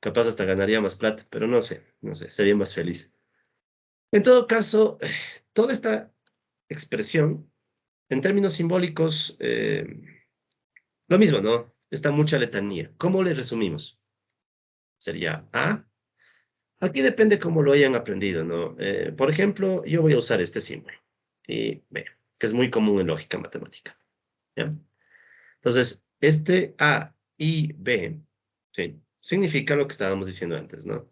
Capaz hasta ganaría más plata, pero no sé, sería más feliz. En todo caso, toda esta expresión, en términos simbólicos, lo mismo, ¿no? Está mucha letanía. ¿Cómo le resumimos? Sería A. Aquí depende cómo lo hayan aprendido, ¿no? Por ejemplo, yo voy a usar este símbolo. Y B, que es muy común en lógica matemática. ¿Ya? Entonces, este A y B, ¿sí? Significa lo que estábamos diciendo antes, ¿no?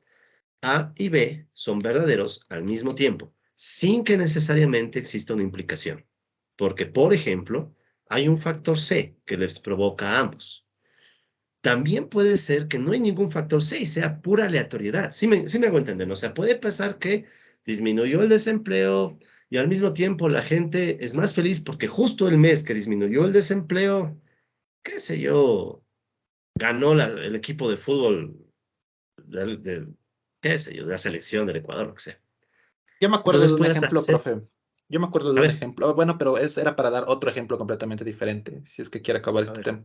A y B son verdaderos al mismo tiempo, sin que necesariamente exista una implicación. Porque, por ejemplo, hay un factor C que les provoca a ambos. También puede ser que no hay ningún factor C y sea pura aleatoriedad. Sí me hago entender, ¿no? O sea, puede pasar que disminuyó el desempleo y al mismo tiempo la gente es más feliz porque justo el mes que disminuyó el desempleo, qué sé yo, ganó el equipo de fútbol qué sé yo, de la selección del Ecuador, lo que sea. Yo me acuerdo Entonces de un puede hasta ejemplo, ser, profe. Yo me acuerdo de a un ver, ejemplo. Bueno, pero era para dar otro ejemplo completamente diferente, si es que quiere acabar a este ver, tema.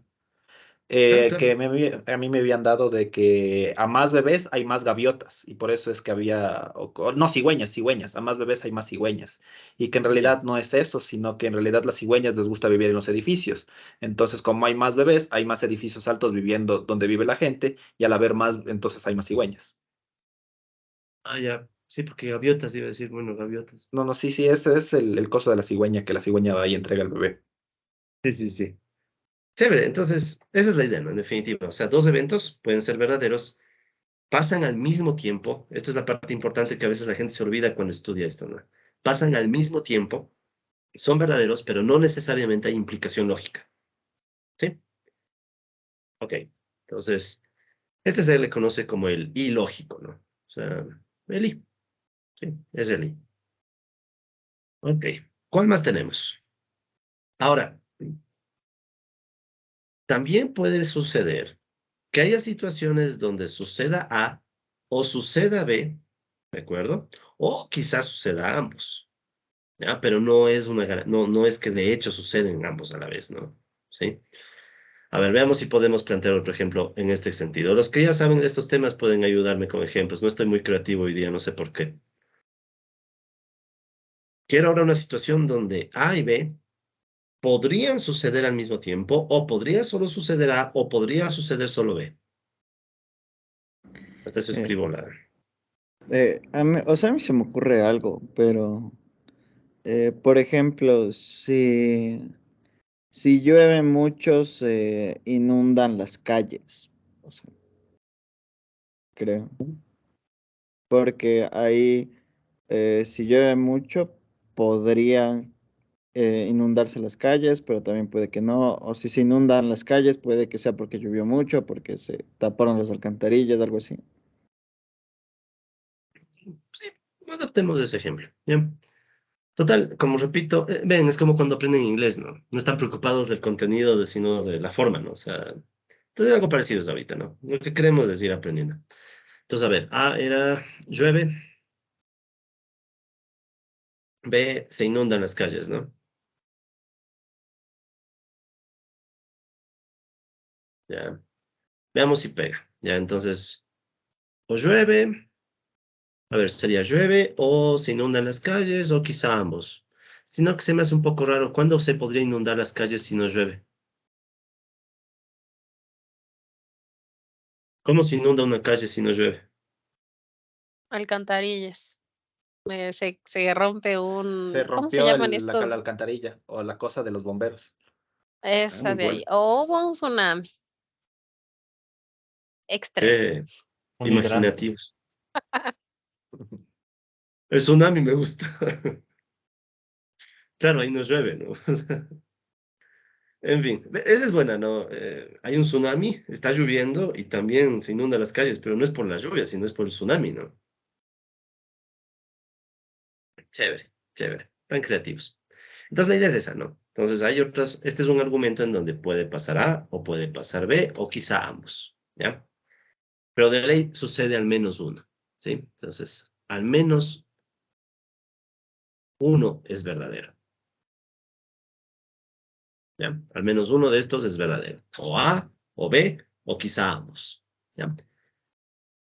claro, claro. A mí me habían dado de que a más bebés hay más gaviotas y por eso es que había, no, cigüeñas, a más bebés hay más cigüeñas y que en Ya. realidad no es eso, sino que en realidad las cigüeñas les gusta vivir en los edificios. Entonces, como hay más bebés, hay más edificios altos viviendo donde vive la gente y al haber más, entonces hay más cigüeñas. Ah, ya. Sí, porque gaviotas iba a decir, bueno, gaviotas. No, no, sí, sí, ese es el coso de la cigüeña, que la cigüeña va y entrega al bebé. Sí, sí, sí. Chévere, entonces, esa es la idea, ¿no? En definitiva, o sea, dos eventos pueden ser verdaderos, pasan al mismo tiempo, esto es la parte importante que a veces la gente se olvida cuando estudia esto, ¿no? Pasan al mismo tiempo, son verdaderos, pero no necesariamente hay implicación lógica, ¿sí? Ok, entonces, este se le conoce como el ilógico, ¿no? O sea, el I, ¿sí? Es el I. Ok, ¿cuál más tenemos? Ahora, también puede suceder que haya situaciones donde suceda A o suceda B, ¿de acuerdo? O quizás suceda ambos, ¿ya? Pero no es no es que de hecho suceden ambos a la vez, ¿no? ¿Sí? A ver, veamos si podemos plantear otro ejemplo en este sentido. Los que ya saben de estos temas pueden ayudarme con ejemplos. No estoy muy creativo hoy día, no sé por qué. Quiero ahora una situación donde A y B podrían suceder al mismo tiempo, o podría solo suceder A, o podría suceder solo B. Hasta eso Eh, escribo la... o sea, a mí se me ocurre algo, pero, por ejemplo, si llueve mucho, se inundan las calles, o sea, creo. Porque ahí, si llueve mucho, podrían inundarse las calles, pero también puede que no. O si se inundan las calles, puede que sea porque llovió mucho, porque se taparon las alcantarillas, algo así. Sí, adaptemos ese ejemplo, ¿ya? Total, como repito, ven, es como cuando aprenden inglés, ¿no? No están preocupados del contenido, sino de la forma, ¿no? O sea, entonces algo parecido es ahorita, ¿no? Lo que queremos decir aprendiendo. Entonces, a ver, A era llueve, B se inundan las calles, ¿no? Ya, veamos si pega. Ya, entonces, o llueve, a ver, sería llueve o se inundan las calles o quizá ambos. Sino que se me hace un poco raro, ¿cuándo se podría inundar las calles si no llueve? ¿Cómo se inunda una calle si no llueve? Alcantarillas. Se rompe Se ¿cómo se rompió llaman la estos? alcantarilla o la cosa de los bomberos. Ah, Esa muy de ahí. bueno. O hubo un tsunami extremo. Qué Un hidrante. imaginativos. El tsunami me gusta. Claro, ahí no llueve, ¿no? En fin, esa es buena, ¿no? Hay un tsunami, está lloviendo y también se inundan las calles, pero no es por la lluvia, sino es por el tsunami, ¿no? Chévere, chévere. Tan creativos. Entonces la idea es esa, ¿no? Entonces hay otras, este es un argumento en donde puede pasar A o puede pasar B o quizá ambos, ¿ya? Pero de ley sucede al menos uno, ¿sí? Entonces, al menos uno es verdadero, ¿ya? Al menos uno de estos es verdadero. O A, o B, o quizá ambos, ¿ya?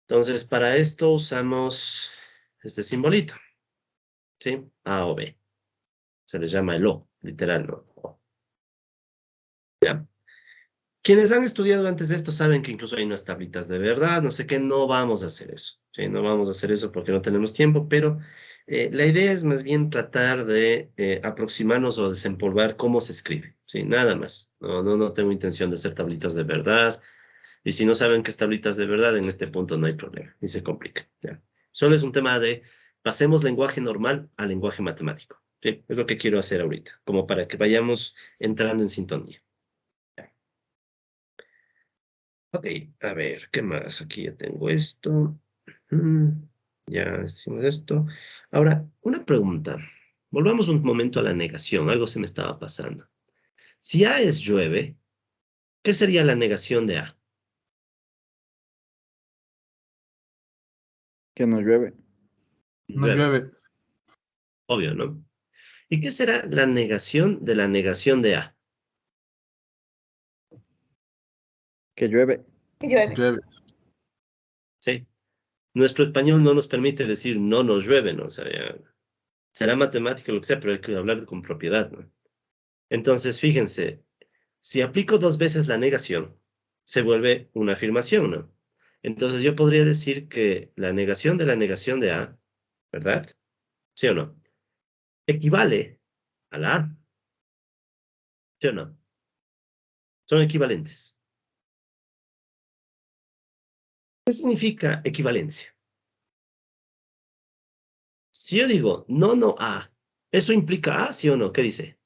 Entonces, para esto usamos este simbolito, ¿sí? A o B. Se les llama el O, literal, ¿no? O, ¿ya? Quienes han estudiado antes de esto saben que incluso hay unas tablitas de verdad, no sé qué, no vamos a hacer eso, ¿sí? No vamos a hacer eso porque no tenemos tiempo, pero la idea es más bien tratar de aproximarnos o desempolvar cómo se escribe, ¿sí? Nada más. No tengo intención de hacer tablitas de verdad, y si no saben qué es tablitas de verdad, en este punto no hay problema, ni se complica, ¿ya? Solo es un tema de pasemos lenguaje normal a lenguaje matemático, ¿sí? Es lo que quiero hacer ahorita, como para que vayamos entrando en sintonía. Ok, a ver, ¿qué más? Aquí ya tengo esto. Ya hicimos esto. Ahora, una pregunta. Volvamos un momento a la negación. Algo se me estaba pasando. Si A es llueve, ¿qué sería la negación de A? Que no llueve. No Llueve, llueve. obvio, ¿no? ¿Y qué será la negación de la negación de A? Que llueve. Llueve. Sí. Nuestro español no nos permite decir no nos llueve, ¿no? O sea, será matemático lo que sea, pero hay que hablar con propiedad, ¿no? Entonces, fíjense, si aplico dos veces la negación, se vuelve una afirmación, ¿no? Entonces yo podría decir que la negación de A, ¿verdad? ¿Sí o no? Equivale a la A, ¿sí o no? Son equivalentes. ¿Qué significa equivalencia? Si yo digo no A, ¿eso implica A, sí o no? ¿Qué dice?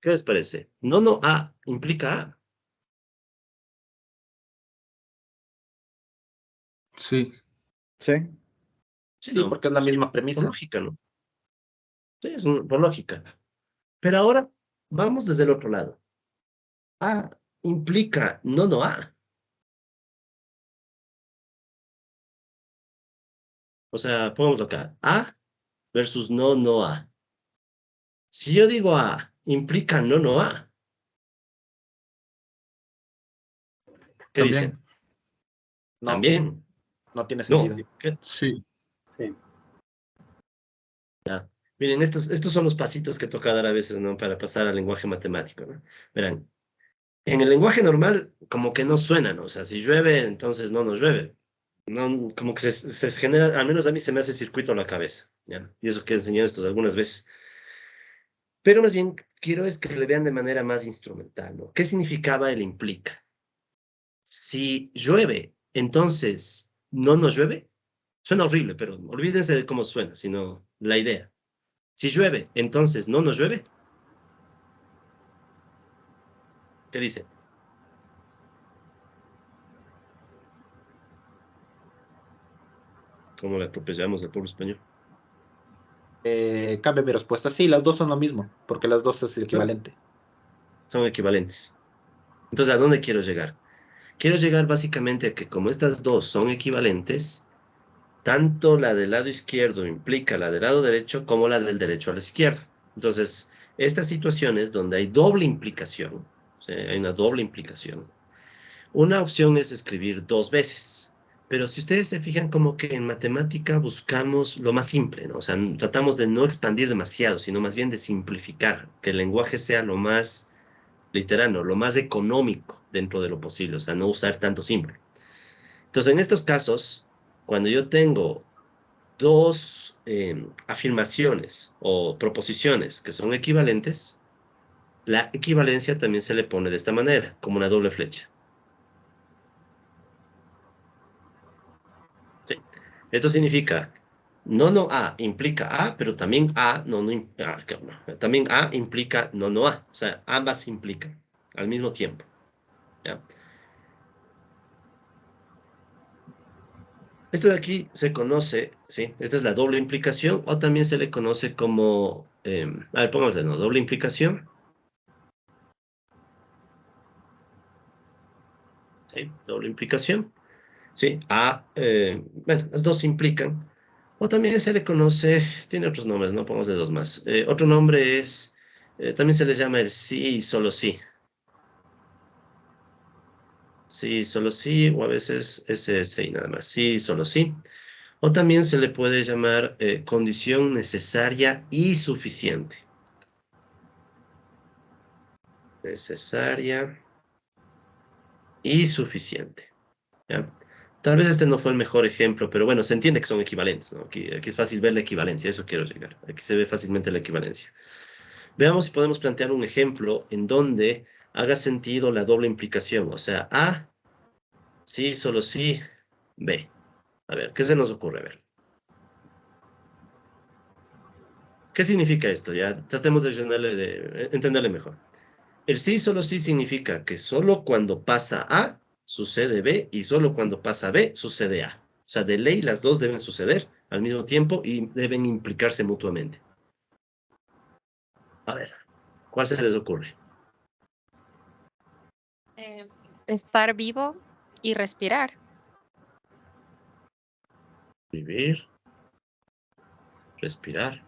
¿Qué les parece? No A implica A. Sí. Sí. Sí, Sí, ¿no? porque es la Sí, misma por premisa. lógica, ¿no? Sí, por lógica. Pero ahora vamos desde el otro lado. A implica no A. O sea, pongámoslo acá. A versus no A. Si yo digo A, implica no A. ¿Qué También. dicen? No, También. no tiene No. sentido. Sí. Sí. Ya. Miren, estos son los pasitos que toca dar a veces, ¿no? Para pasar al lenguaje matemático, ¿no? Verán, en el lenguaje normal como que no suena, ¿no? O sea, si llueve, entonces no nos llueve. No, como que se genera, al menos a mí se me hace circuito a la cabeza, ¿ya? Y eso que he enseñado esto algunas veces. Pero más bien quiero es que le vean de manera más instrumental, ¿no? ¿Qué significaba el implica? Si llueve, entonces no nos llueve. Suena horrible, pero olvídense de cómo suena, sino la idea. Si llueve, entonces no nos llueve. ¿Qué dice? ¿Cómo le atropellamos al pueblo español? Cambia mi respuesta. Sí, las dos son lo mismo, porque las dos es el Son, equivalente. son equivalentes. Entonces, ¿a dónde quiero llegar? Quiero llegar básicamente a que como estas dos son equivalentes, tanto la del lado izquierdo implica la del lado derecho como la del derecho a la izquierda. Entonces, estas situaciones donde hay doble implicación, o sea, hay una doble implicación, una opción es escribir dos veces. Pero si ustedes se fijan como que en matemática buscamos lo más simple, ¿no? O sea, tratamos de no expandir demasiado, sino más bien de simplificar, que el lenguaje sea lo más literal, ¿no? Lo más económico dentro de lo posible, o sea, no usar tanto símbolo. Entonces, en estos casos, cuando yo tengo dos afirmaciones o proposiciones que son equivalentes, la equivalencia también se le pone de esta manera, como una doble flecha. ¿Sí? Esto significa, no A implica A, pero también A, también A implica no A. O sea, ambas implican al mismo tiempo. ¿Ya? Esto de aquí se conoce, ¿sí? Esta es la doble implicación, o también se le conoce como, a ver, pongámosle, ¿no? Doble implicación, ¿sí? Doble implicación, ¿sí? Bueno, las dos implican, o también se le conoce, tiene otros nombres, ¿no? Pongámosle dos más. Otro nombre es, también se le llama el sí y solo sí. Sí, solo sí, o a veces ese y nada más. Sí, solo sí. O también se le puede llamar condición necesaria y suficiente. Necesaria y suficiente. ¿Ya? Tal vez este no fue el mejor ejemplo, pero bueno, se entiende que son equivalentes, ¿no? Aquí es fácil ver la equivalencia, a eso quiero llegar. Aquí se ve fácilmente la equivalencia. Veamos si podemos plantear un ejemplo en donde haga sentido la doble implicación, o sea, A, sí, solo sí, B. A ver, ¿qué se nos ocurre? A ver. ¿Qué significa esto? Ya tratemos de entenderle mejor. El sí, solo sí significa que solo cuando pasa A sucede B y solo cuando pasa B sucede A. O sea, de ley las dos deben suceder al mismo tiempo y deben implicarse mutuamente. A ver, ¿cuál se les ocurre? Estar vivo y respirar. Vivir, respirar.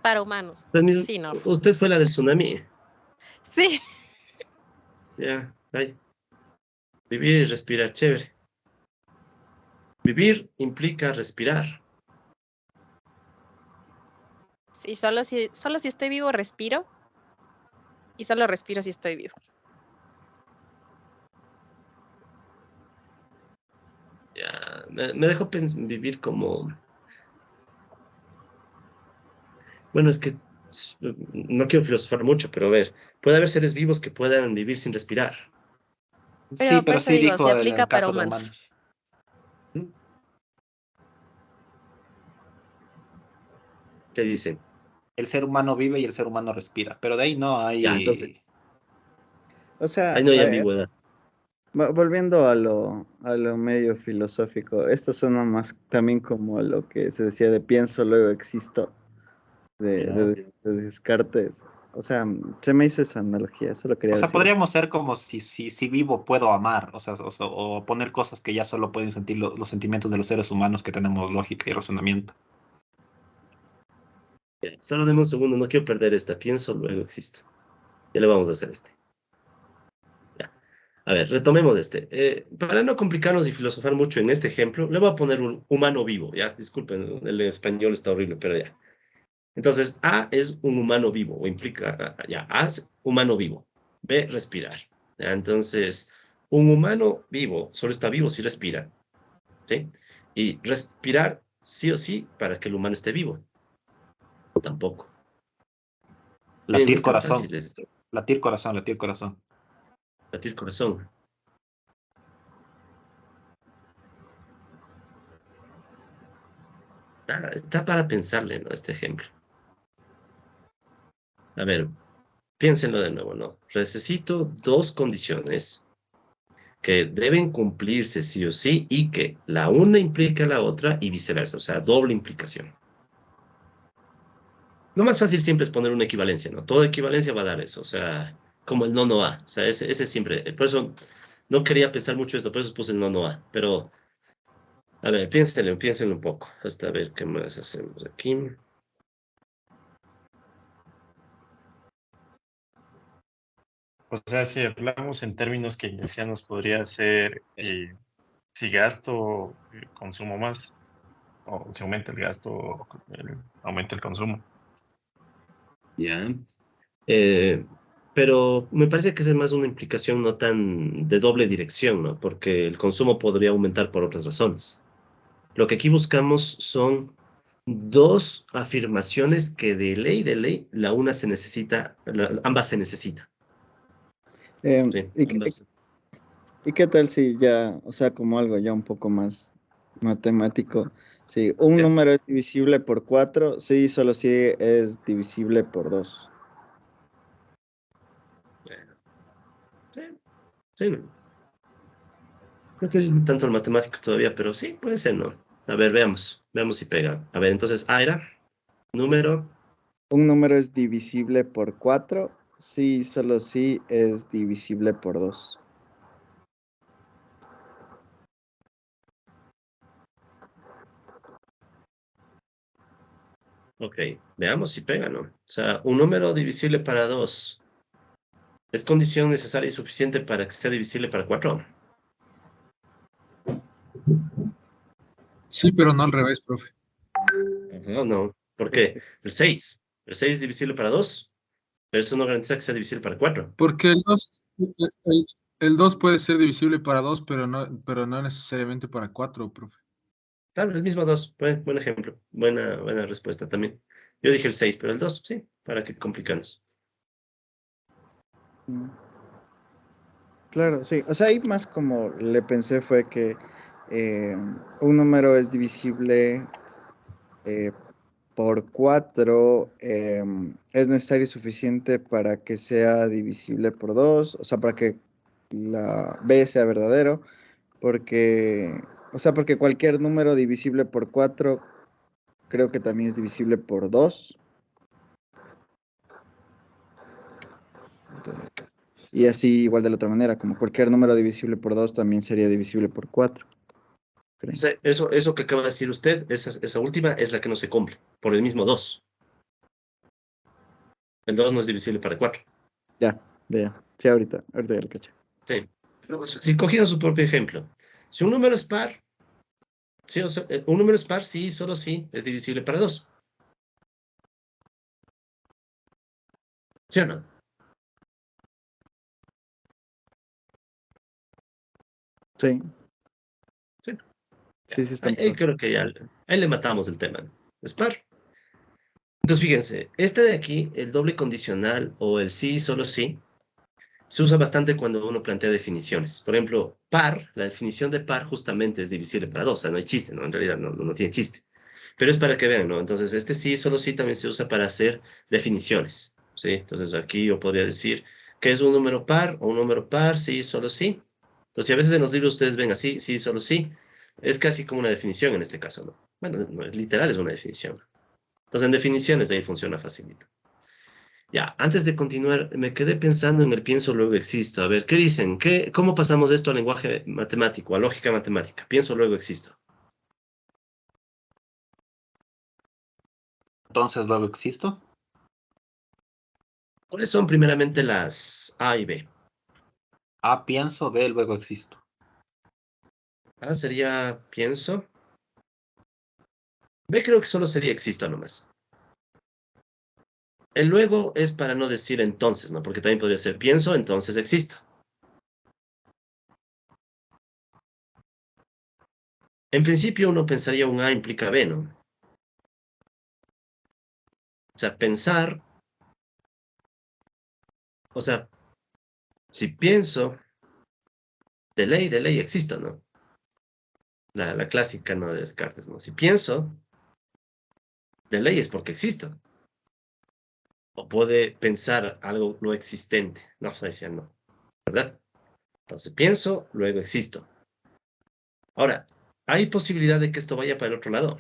Para humanos. Sí, no. Usted fue la del tsunami. Sí. Ya, ahí. Vivir y respirar, chévere. Vivir implica respirar. Sí, solo si estoy vivo, respiro. Y solo respiro si estoy vivo. Ya, me dejó vivir como... Bueno, es que no quiero filosofar mucho, pero a ver, puede haber seres vivos que puedan vivir sin respirar. Sí, Pero por pero eso sí digo, se dijo en aplica el para caso de humanos. humanos. ¿Qué dicen? El ser humano vive y el ser humano respira, pero de ahí no Ya, entonces, hay... O sea, ahí no hay ambigüedad. volviendo a lo medio filosófico, esto suena más también como lo que se decía de pienso, luego existo, Ya. de Descartes. o sea, se me hizo esa analogía, solo quería O sea, decir. podríamos ser como si vivo puedo amar, o poner cosas que ya solo pueden sentir los sentimientos de los seres humanos que tenemos lógica y razonamiento. Ya, solo deme un segundo, no quiero perder esta. Pienso, luego existo. Ya le vamos a hacer este. Ya. A ver, retomemos este. Para no complicarnos y filosofar mucho en este ejemplo, le voy a poner un humano vivo, ¿ya? Disculpen, el español está horrible, pero ya. Entonces, A es un humano vivo, o implica, ya, A es humano vivo. B, respirar. ¿Ya? Entonces, un humano vivo solo está vivo si respira, ¿sí? Y respirar sí o sí para que el humano esté vivo. O tampoco. Bien, no Latir es tan corazón, fácil esto. latir corazón, latir corazón. Latir corazón. Está para pensarle, ¿no? Este ejemplo. A ver, piénsenlo de nuevo, ¿no? Necesito dos condiciones que deben cumplirse sí o sí y que la una implica a la otra y viceversa, o sea, doble implicación. Lo más fácil siempre es poner una equivalencia, ¿no? Toda equivalencia va a dar eso, o sea, como el no, no a. O sea, ese siempre, por eso no quería pensar mucho esto, por eso puse el no, no a. Pero, a ver, piénsenlo un poco, hasta ver qué más hacemos aquí. O sea, si hablamos en términos keynesianos, podría ser si gasto, consumo más, o si aumenta el gasto, aumenta el consumo. Ya. Pero me parece que es más una implicación no tan de doble dirección, ¿no? Porque el consumo podría aumentar por otras razones. Lo que aquí buscamos son dos afirmaciones que de ley, la una se necesita, ambas se necesitan. Sí, ¿Y, ambas. y qué tal si ya, o sea, como algo ya un poco más matemático? Si un Ya. número es divisible por 4, sí, solo si es divisible por 2. Bueno, sí, sí, no. No quiero tanto el matemático todavía, pero sí, puede ser, ¿no? A ver, veamos si pega. A ver, entonces, A era número. Un número es divisible por 4, sí, solo si es divisible por 2. Ok, veamos si pega, ¿no? O sea, un número divisible para 2 es condición necesaria y suficiente para que sea divisible para 4. Sí, pero no al revés, profe. No, no. ¿Por qué? El 6. El 6 es divisible para 2, pero eso no garantiza que sea divisible para 4. Porque el 2 puede ser divisible para 2, pero no necesariamente para 4, profe. Claro, el mismo 2. Buen ejemplo. Buena respuesta también. Yo dije el 6, pero el 2, sí. ¿Para qué complicarnos? Mm. Claro, sí. O sea, ahí más como le pensé fue que un número es divisible eh, por 4, es necesario y suficiente para que sea divisible por 2, o sea, para que la B sea verdadero, porque, o sea, porque cualquier número divisible por 4 creo que también es divisible por 2. Y así igual de la otra manera, como cualquier número divisible por 2 también sería divisible por 4. Creo. Eso que acaba de decir usted, esa última es la que no se cumple, por el mismo 2. El 2 no es divisible para 4. Ya, vea. Sí, ahorita ya lo caché. Sí. Pero si cogieron su propio ejemplo, si un número es par, sí, o sea, un número es par, sí, solo sí, es divisible para 2. ¿Sí o no? Sí, Sí. sí, Ya. sí, está Ahí mejor. creo que ya ahí le matamos el tema. Es par. Entonces, fíjense, este de aquí, el doble condicional o el sí, solo sí, se usa bastante cuando uno plantea definiciones. Por ejemplo, par, la definición de par justamente es divisible para 2, o sea, no hay chiste, ¿no? En realidad no tiene chiste. Pero es para que vean, ¿no? Entonces, este sí, solo sí también se usa para hacer definiciones, ¿sí? Entonces, aquí yo podría decir que es un número par o un número par, sí, solo sí. Entonces, si a veces en los libros ustedes ven así, sí, solo sí, es casi como una definición en este caso, ¿no? Bueno, no, literal es una definición. Entonces, en definiciones de ahí funciona facilito. Ya, antes de continuar, me quedé pensando en el pienso luego existo. A ver, ¿qué dicen? ¿Cómo pasamos esto al lenguaje matemático, a lógica matemática? Pienso luego existo. Entonces luego existo. ¿Cuáles son primeramente las A y B? A pienso, B luego existo. A sería pienso. B creo que solo sería existo nomás. El luego es para no decir entonces, ¿no? Porque también podría ser pienso, entonces existo. En principio uno pensaría un A implica B, ¿no? O sea, pensar, o sea, si pienso, de ley existo, ¿no? La clásica, ¿no? De Descartes, ¿no? Si pienso, de ley es porque existo. O puede pensar algo no existente. No, o sea, decía no, ¿verdad? Entonces pienso, luego existo. Ahora, ¿hay posibilidad de que esto vaya para el otro lado?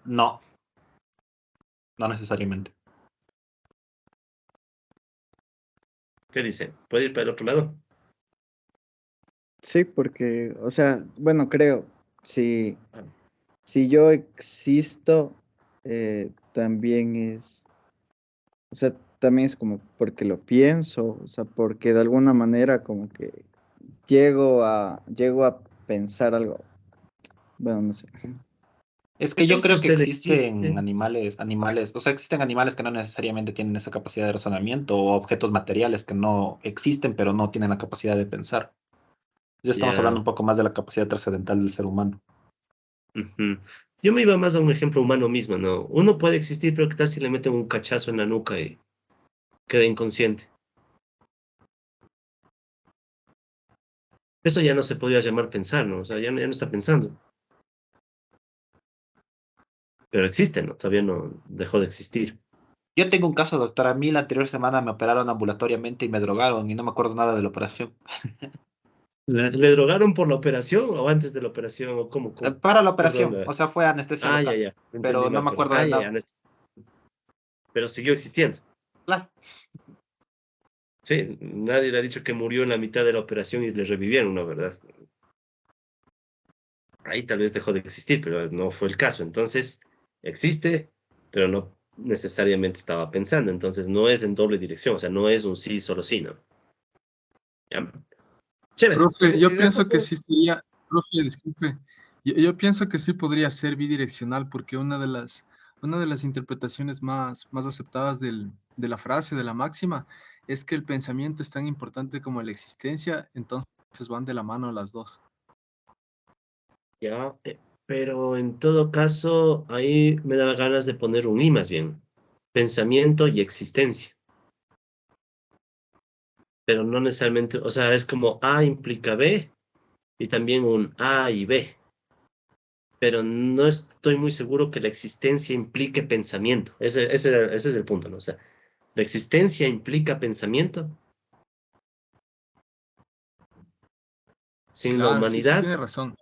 No, no necesariamente. ¿Qué dicen? ¿Puede ir para el otro lado? Sí, porque, o sea, bueno, creo, si yo existo, también es, o sea, también es como porque lo pienso, o sea, porque de alguna manera como que llego a pensar algo, bueno, no sé. Es ¿Qué que yo dice creo que usted? existen ¿Existe? animales, o sea, existen animales que no necesariamente tienen esa capacidad de razonamiento o objetos materiales que no existen, pero no tienen la capacidad de pensar. Ya estamos hablando Ya. un poco más de la capacidad trascendental del ser humano. Ujú. Yo me iba más a un ejemplo humano mismo, ¿no? Uno puede existir, pero ¿qué tal si le meten un cachazo en la nuca y queda inconsciente? Eso ya no se podría llamar pensar, ¿no? O sea, ya no está pensando. Pero existe, ¿no? Todavía no dejó de existir. Yo tengo un caso, doctor. A mí la anterior semana me operaron ambulatoriamente y me drogaron y no me acuerdo nada de la operación. ¿Le drogaron por la operación o antes de la operación? ¿O cómo? Para la Perdón. operación, o sea, fue anestesia Ah, ya, local, ya. Entendí pero no mal, me perdón. acuerdo Ah, de ya, ya. nada. Pero siguió existiendo. Claro. Sí, nadie le ha dicho que murió en la mitad de la operación y le revivieron, ¿no? ¿Verdad? Ahí tal vez dejó de existir, pero no fue el caso. Entonces, existe, pero no necesariamente estaba pensando. Entonces, no es en doble dirección. O sea, no es un sí, solo sí, ¿no? ¿Ya? Chévere. Profe, Entonces, yo a pienso que poco. sí sería, profe, disculpe, yo pienso que sí podría ser bidireccional porque una de las interpretaciones más aceptadas de la frase, de la máxima, es que el pensamiento es tan importante como la existencia, entonces van de la mano las dos. Ya, pero en todo caso, ahí me daba ganas de poner un i más bien. Pensamiento y existencia. Pero no necesariamente, o sea, es como A implica B y también un A y B. Pero no estoy muy seguro que la existencia implique pensamiento. Ese es el punto, ¿no? O sea, la existencia implica pensamiento. Sin la Claro, sí, sí humanidad, tiene razón.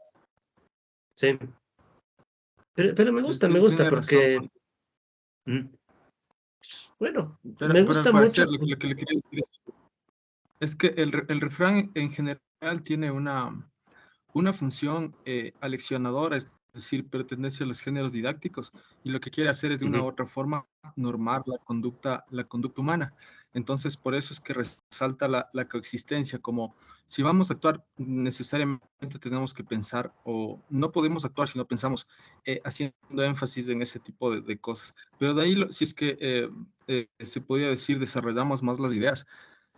sí. Pero me gusta Tiene razón. porque, mm, bueno, me Pero al gusta parecer mucho. lo que le quería decir es que el refrán en general tiene una función aleccionadora, es decir, pertenece a los géneros didácticos y lo que quiere hacer es de una u Ujú. otra forma normar la conducta humana. Entonces, por eso es que resalta la coexistencia, como si vamos a actuar, necesariamente tenemos que pensar, o no podemos actuar si no pensamos, haciendo énfasis en ese tipo de cosas. Pero de ahí, si es que se podría decir, desarrollamos más las ideas.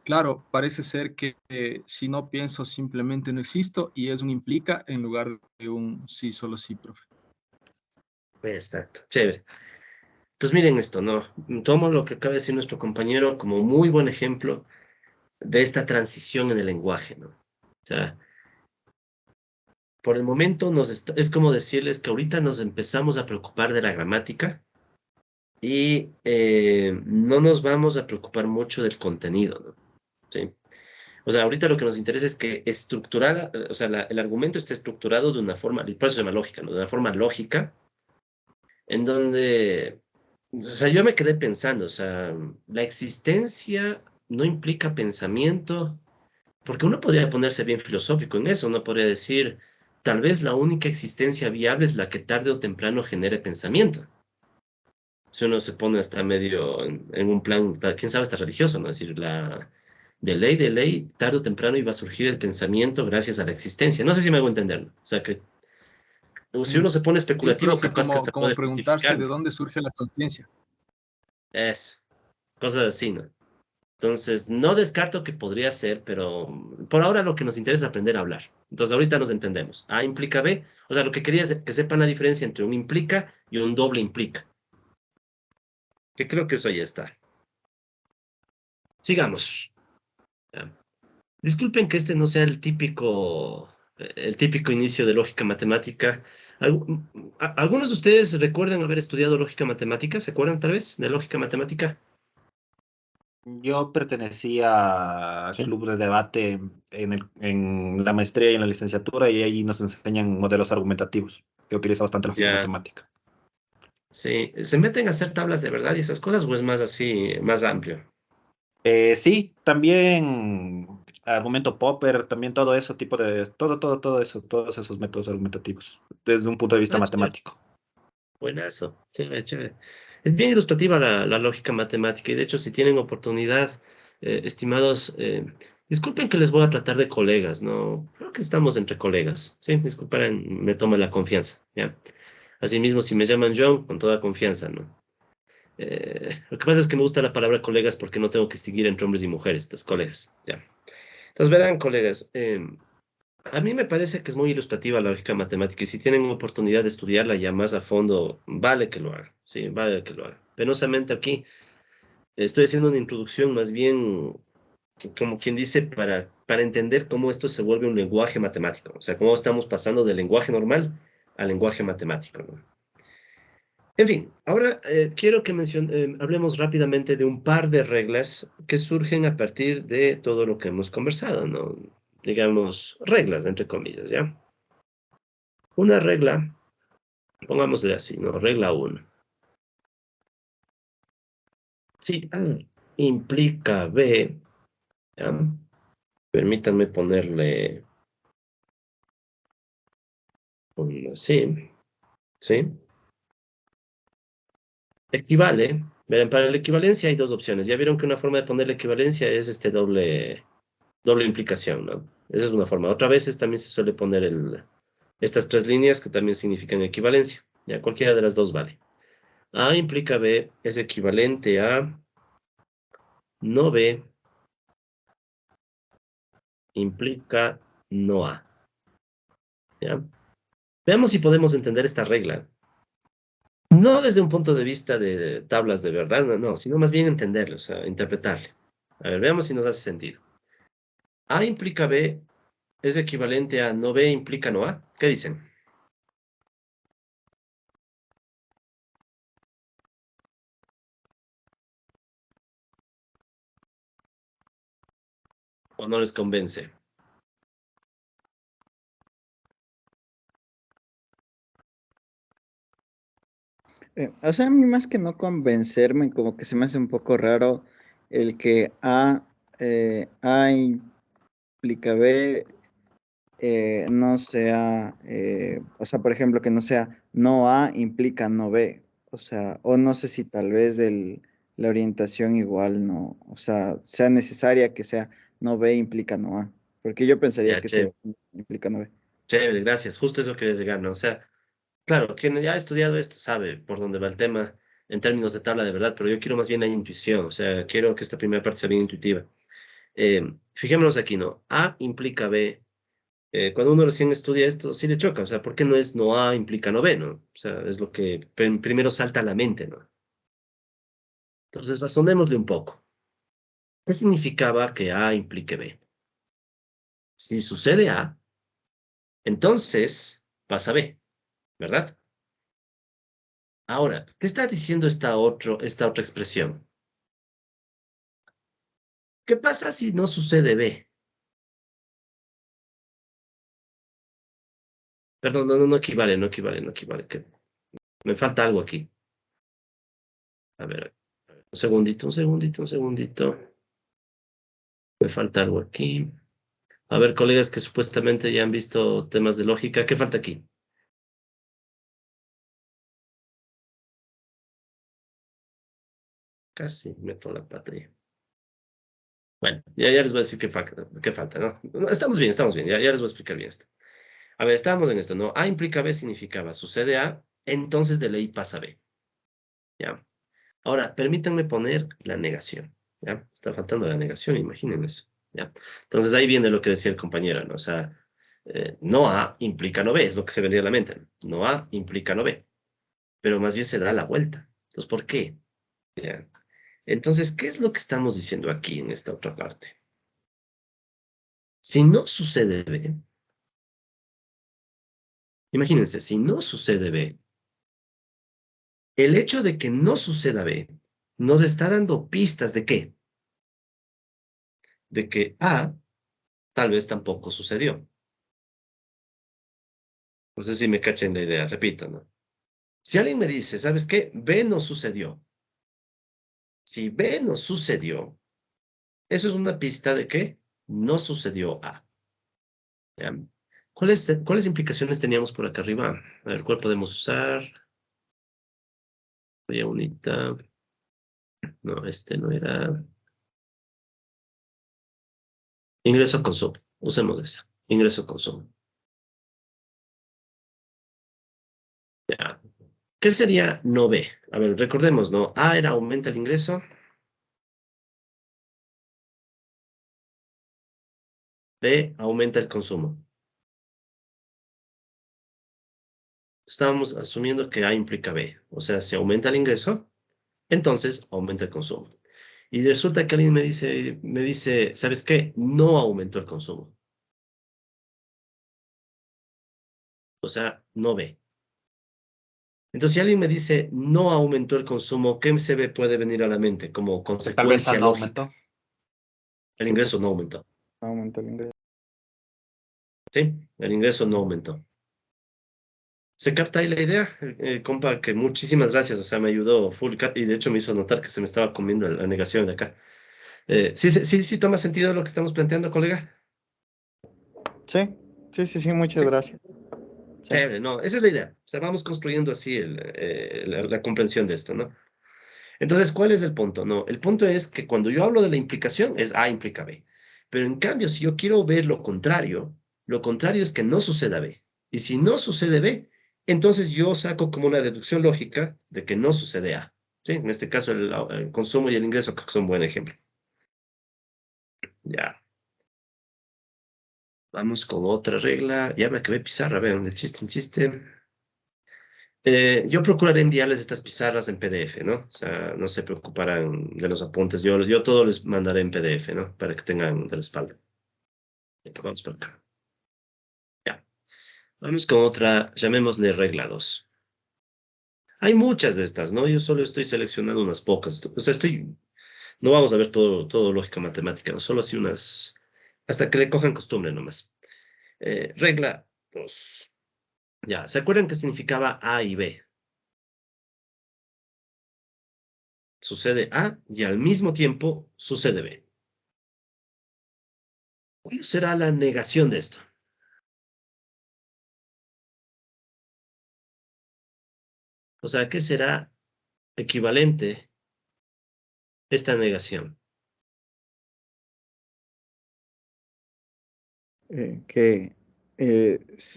Claro, parece ser que si no pienso simplemente no existo y es un implica en lugar de un sí, solo sí, profe. Exacto, chévere. Entonces miren esto, ¿no? Tomo lo que acaba de decir nuestro compañero como muy buen ejemplo de esta transición en el lenguaje, ¿no? O sea, por el momento es como decirles que ahorita nos empezamos a preocupar de la gramática y no nos vamos a preocupar mucho del contenido, ¿no? ¿Sí? O sea, ahorita lo que nos interesa es que estructurar, o sea, el argumento está estructurado de una forma, por eso se llama lógica, ¿no? De una forma lógica, en donde O sea, yo me quedé pensando, o sea, la existencia no implica pensamiento, porque uno podría ponerse bien filosófico en eso, uno podría decir, tal vez la única existencia viable es la que tarde o temprano genere pensamiento. Si uno se pone hasta medio en un plan, quién sabe, hasta religioso, ¿no? Es decir, de ley, tarde o temprano iba a surgir el pensamiento gracias a la existencia. No sé si me hago entender, ¿no? O sea, que si Mm, uno se pone Yo especulativo, creo que capaz que hasta como puede preguntarse de justificarlo. dónde surge la conciencia. Eso, cosas así, ¿no? Entonces, no descarto que podría ser, pero por ahora lo que nos interesa es aprender a hablar. Entonces, ahorita nos entendemos. A implica B. O sea, lo que quería es que sepan la diferencia entre un implica y un doble implica. Que creo que eso ya está. Sigamos. Ya. Disculpen que este no sea el típico inicio de lógica matemática. ¿Algunos de ustedes recuerdan haber estudiado lógica matemática? ¿Se acuerdan tal vez de lógica matemática? Yo pertenecía a Sí. club de debate en la maestría y en la licenciatura y ahí nos enseñan modelos argumentativos, que utiliza bastante lógica Ya. matemática. Sí. ¿Se meten a hacer tablas de verdad y esas cosas o es más así, más amplio? Sí, también argumento Popper, también todo eso tipo de, todo eso, todos esos métodos argumentativos, desde un punto de vista Ah, chévere. matemático. Buenazo. Chévere, chévere. Es bien ilustrativa la lógica matemática y de hecho si tienen oportunidad, estimados, disculpen que les voy a tratar de colegas, ¿no? Creo que estamos entre colegas, ¿sí? Disculpen, me toman la confianza, ¿ya? Asimismo, si me llaman John, con toda confianza, ¿no? Lo que pasa es que me gusta la palabra colegas porque no tengo que distinguir entre hombres y mujeres, estos colegas, ¿ya? Entonces, verán, colegas, a mí me parece que es muy ilustrativa la lógica matemática y si tienen oportunidad de estudiarla ya más a fondo, vale que lo hagan, sí, vale que lo hagan. Penosamente aquí estoy haciendo una introducción más bien, como quien dice, para entender cómo esto se vuelve un lenguaje matemático, o sea, cómo estamos pasando del lenguaje normal al lenguaje matemático, ¿no? En fin, ahora quiero que hablemos rápidamente de un par de reglas que surgen a partir de todo lo que hemos conversado, ¿no? Digamos, reglas, entre comillas, ¿ya? Una regla, pongámosle así, ¿no? Regla uno. Si A implica B, ¿ya? Permítanme ponerle un así, ¿sí? Equivale. Verán, para la equivalencia hay dos opciones. Ya vieron que una forma de poner la equivalencia es este doble implicación, ¿no? Esa es una forma. Otra vez también se suele poner estas tres líneas que también significan equivalencia. Ya, cualquiera de las dos vale. A implica B es equivalente a no B implica no A. ¿Ya? Veamos si podemos entender esta regla. No desde un punto de vista de tablas de verdad, no, no, sino más bien entenderlo, o sea, interpretarlo. A ver, veamos si nos hace sentido. A implica B es equivalente a no B implica no A. ¿Qué dicen? ¿O no les convence? O sea, a mí más que no convencerme, como que se me hace un poco raro el que A implica B no sea, o sea, por ejemplo, que no sea no A implica no B, o sea, o no sé si tal vez la orientación igual no, o sea necesaria que sea no B implica no A, porque yo pensaría Ya, que chévere, eso implica no B. chévere, gracias. Justo eso quería llegar, ¿no? O sea, claro, quien ya ha estudiado esto sabe por dónde va el tema en términos de tabla de verdad, pero yo quiero más bien la intuición, o sea, quiero que esta primera parte sea bien intuitiva. Fijémonos aquí, ¿no? A implica B. Cuando uno recién estudia esto, sí le choca, o sea, ¿por qué no es no A implica no B, ¿no? O sea, es lo que primero salta a la mente, ¿no? Entonces, razonémosle un poco. ¿Qué significaba que A implique B? Si sucede A, entonces pasa B, ¿verdad? Ahora, ¿qué está diciendo esta otra expresión? ¿Qué pasa si no sucede B? Perdón, no equivale, no equivale, no equivale. Que me falta algo aquí. A ver, un segundito, un segundito, un segundito. Me falta algo aquí. A ver, colegas que supuestamente ya han visto temas de lógica, ¿qué falta aquí? Casi meto la patria. Bueno, ya les voy a decir qué falta, ¿no? No, estamos bien, ya les voy a explicar bien esto. A ver, estábamos en esto, ¿no? A implica B significaba sucede A, entonces de ley pasa B, ¿ya? Ahora, permítanme poner la negación, ¿ya? Está faltando la negación, imaginen eso, ¿ya? Entonces ahí viene lo que decía el compañero, ¿no? O sea, no A implica no B, es lo que se venía a la mente. No A implica no B, pero más bien se da la vuelta. Entonces, ¿por qué? ¿Ya? Entonces, ¿qué es lo que estamos diciendo aquí en esta otra parte? Si no sucede B, imagínense, si no sucede B, el hecho de que no suceda B nos está dando pistas de qué? De que A tal vez tampoco sucedió. No sé si me cachen la idea, repito, ¿no? Si alguien me dice, ¿sabes qué? B no sucedió. Si B no sucedió, eso es una pista de que no sucedió A. ¿Ya? ¿Cuáles implicaciones teníamos por acá arriba? A ver, ¿cuál podemos usar? Voy a unita. No, este no era. Ingreso consumo. Usemos esa. Ingreso consumo. Ya. ¿Qué sería no B? A ver, recordemos, ¿no? A era aumenta el ingreso. B aumenta el consumo. Estábamos asumiendo que A implica B. O sea, si aumenta el ingreso, entonces aumenta el consumo. Y resulta que alguien me dice, ¿sabes qué? No aumentó el consumo. O sea, no B. Entonces, si alguien me dice no aumentó el consumo, ¿qué se me puede venir a la mente como Que tal vez consecuencia no lógica? aumentó. El Sí, pues ingreso no aumentó. aumenta el ingreso. ¿Sí? El ingreso no aumentó. ¿Se capta ahí la idea? Compa, que muchísimas gracias. O sea, me ayudó full y de hecho me hizo notar que se me estaba comiendo la negación de acá. Sí, toma sentido lo que estamos planteando, colega. Sí, muchas Sí. gracias. Sí. Chévere, no, esa es la idea. O sea, vamos construyendo así la comprensión de esto, ¿no? Entonces, ¿cuál es el punto? No, el punto es que cuando yo hablo de la implicación es A implica B. Pero en cambio, si yo quiero ver lo contrario es que no suceda B. Y si no sucede B, entonces yo saco como una deducción lógica de que no sucede A. ¿Sí? En este caso, el consumo y el ingreso creo que son un buen ejemplo. Ya, vamos con otra regla. Ya me acabé de pizarra, vean, de chiste en chiste. Yo procuraré enviarles estas pizarras en PDF, ¿no? O sea, no se preocuparán de los apuntes. Yo todo les mandaré en PDF, ¿no? Para que tengan de la espalda. Vamos por acá. Ya. Vamos con otra, llamémosle regla 2. Hay muchas de estas, ¿no? Yo solo estoy seleccionando unas pocas. O sea, no vamos a ver todo lógica matemática, ¿no? Solo así unas, hasta que le cojan costumbre nomás. Regla 2. Ya, ¿se acuerdan qué significaba A y B? Sucede A y al mismo tiempo sucede B. ¿Cuál será la negación de esto? O sea, ¿qué será equivalente esta negación? Que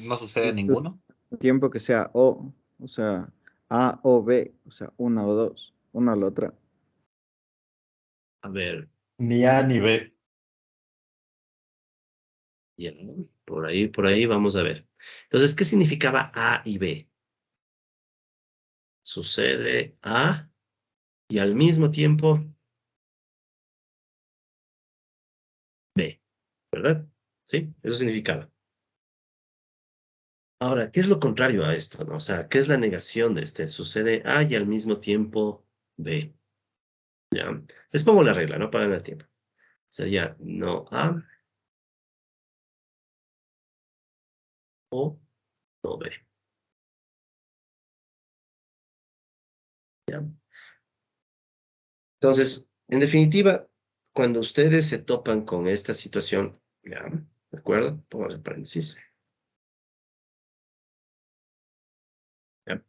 No sucede si ninguno. tiempo que sea o sea, A o B, o sea, una o dos, una o la otra. A ver, Ni A ni B. ya, por ahí vamos a ver. Entonces, ¿qué significaba A y B? Sucede A y al mismo tiempo B, ¿verdad? ¿Sí? Eso significaba. Ahora, ¿qué es lo contrario a esto, no? O sea, ¿qué es la negación de este? Sucede A y al mismo tiempo B. ¿Ya? Les pongo la regla, no para ganar tiempo. Sería no A o no B. ¿Ya? Entonces, en definitiva, cuando ustedes se topan con esta situación, ¿ya? ¿De acuerdo? Pongamos el paréntesis. ¿Ya?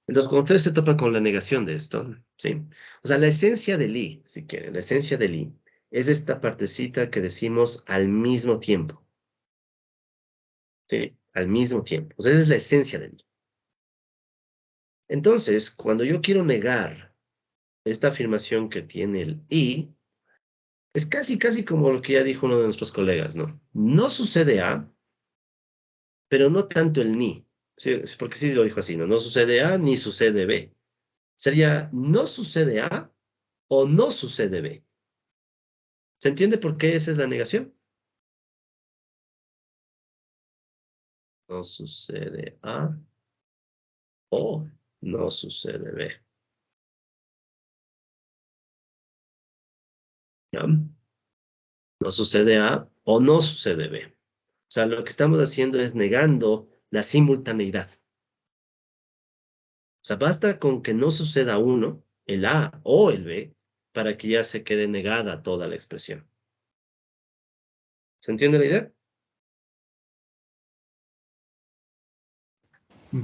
Entonces, cuando ustedes se topan con la negación de esto, ¿sí? O sea, la esencia del I, si quieren, la esencia del I, es esta partecita que decimos al mismo tiempo, ¿sí? Al mismo tiempo. O sea, esa es la esencia del I. Entonces, cuando yo quiero negar esta afirmación que tiene el I, es casi, casi como lo que ya dijo uno de nuestros colegas, ¿no? No sucede A, pero no tanto el ni. Sí, porque sí lo dijo así, ¿no? No sucede A ni sucede B. Sería no sucede A o no sucede B. ¿Se entiende por qué esa es la negación? No sucede A o no sucede B. ¿Ya? No sucede A o no sucede B. O sea, lo que estamos haciendo es negando la simultaneidad. O sea, basta con que no suceda uno, el A o el B, para que ya se quede negada toda la expresión. ¿Se entiende la idea?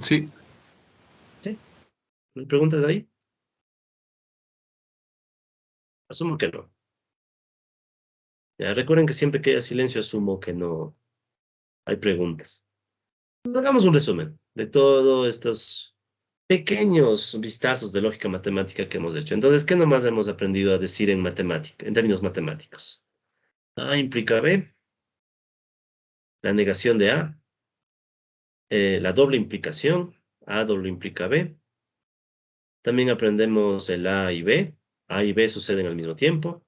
Sí, Sí. ¿Me preguntas ahí? Asumo que no. Ya, recuerden que siempre que haya silencio, asumo que no hay preguntas. Hagamos un resumen de todos estos pequeños vistazos de lógica matemática que hemos hecho. Entonces, ¿qué nomás hemos aprendido a decir en matemática, en términos matemáticos? A implica B, la negación de A, la doble implicación, A doble implica B. También aprendemos el A y B. A y B suceden al mismo tiempo.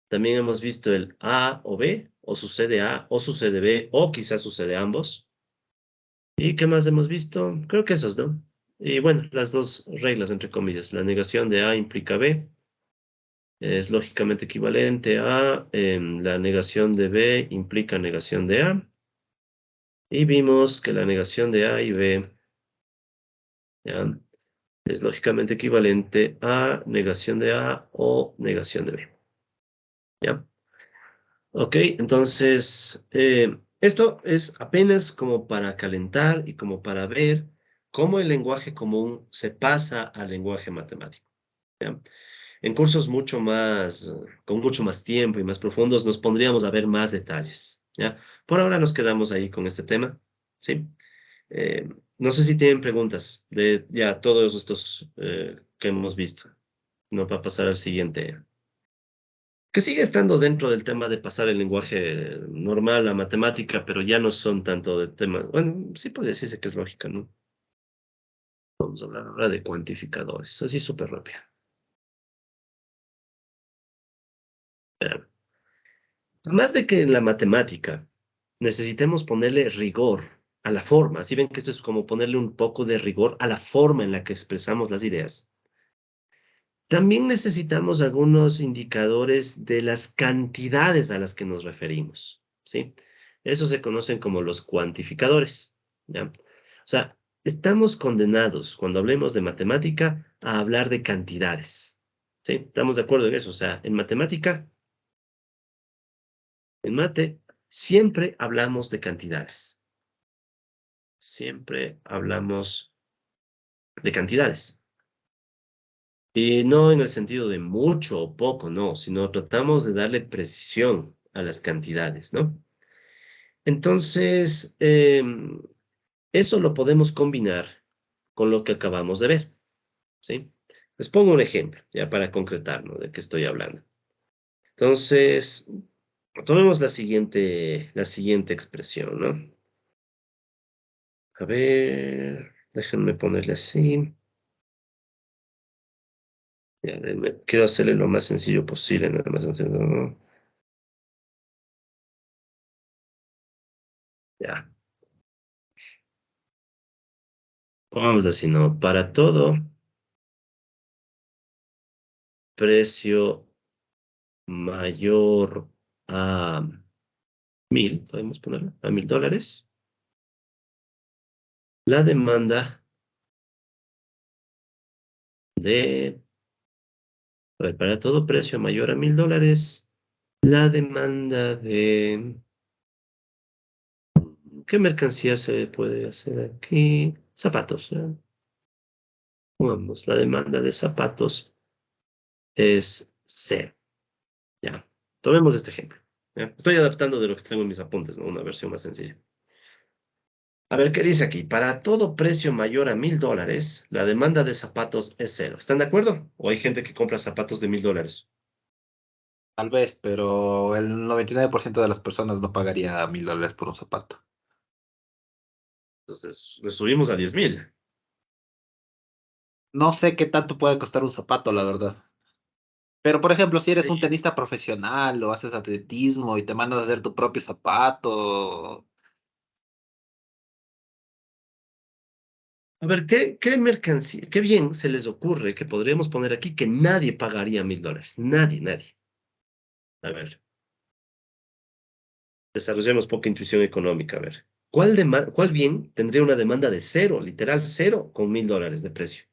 También hemos visto el A o B, o sucede A o sucede B, o quizás sucede ambos. ¿Y qué más hemos visto? Creo que esos, ¿no? Y bueno, las dos reglas, entre comillas. La negación de A implica B. Es lógicamente equivalente a la negación de B implica negación de A. Y vimos que la negación de A y B, ¿ya? Es lógicamente equivalente a negación de A o negación de B. ¿Ya? Ok, entonces, esto es apenas como para calentar y como para ver cómo el lenguaje común se pasa al lenguaje matemático. ¿Ya? En cursos mucho más, con mucho más tiempo y más profundos, nos pondríamos a ver más detalles. ¿Ya? Por ahora nos quedamos ahí con este tema. ¿Sí? No sé si tienen preguntas de ya todos estos que hemos visto. No va a pasar al siguiente que sigue estando dentro del tema de pasar el lenguaje normal a matemática, pero ya no son tanto de temas. Bueno, sí podría decirse que es lógica, ¿no? Vamos a hablar ahora de cuantificadores, así súper rápido. Eh, Más de que en la matemática necesitemos ponerle rigor a la forma, así ven que esto es como ponerle un poco de rigor a la forma en la que expresamos las ideas. También necesitamos algunos indicadores de las cantidades a las que nos referimos, ¿sí? Eso se conocen como los cuantificadores, ¿ya? O sea, estamos condenados, cuando hablemos de matemática, a hablar de cantidades, ¿sí? ¿Estamos de acuerdo en eso? O sea, en matemática, en mate, siempre hablamos de cantidades. Siempre hablamos de cantidades. Y no en el sentido de mucho o poco, no, sino tratamos de darle precisión a las cantidades, ¿no? Entonces, eso lo podemos combinar con lo que acabamos de ver, ¿sí? Les pongo un ejemplo, ya para concretar, ¿no? De qué estoy hablando. Entonces, tomemos la siguiente expresión, ¿no? A ver, déjenme ponerle así. Ya, quiero hacerle lo más sencillo posible, nada más. ¿No? Ya. Vamos así, ¿no? Para todo precio mayor a 1.000, podemos ponerlo, a $1.000, la demanda de A ver, para todo precio mayor a $1000, la demanda de... ¿Qué mercancía se puede hacer aquí? Zapatos. Vamos, la demanda de zapatos es cero. Ya, tomemos este ejemplo. ¿Ya? Estoy adaptando de lo que tengo en mis apuntes, ¿no? Una versión más sencilla. A ver, ¿qué dice aquí? Para todo precio mayor a $1000, la demanda de zapatos es cero. ¿Están de acuerdo? ¿O hay gente que compra zapatos de $1000? Tal vez, pero el 99% de las personas no pagaría $1000 por un zapato. Entonces, le subimos a 10,000. No sé qué tanto puede costar un zapato, la verdad. Pero, por ejemplo, si eres Sí. un tenista profesional o haces atletismo y te mandas a hacer tu propio zapato, A ver, ¿qué mercancía, qué bien se les ocurre que podríamos poner aquí que nadie pagaría $1000? Nadie, nadie. A ver, desarrollemos poca intuición económica. A ver, ¿cuál bien tendría una demanda de cero, literal cero, con $1000 de precio?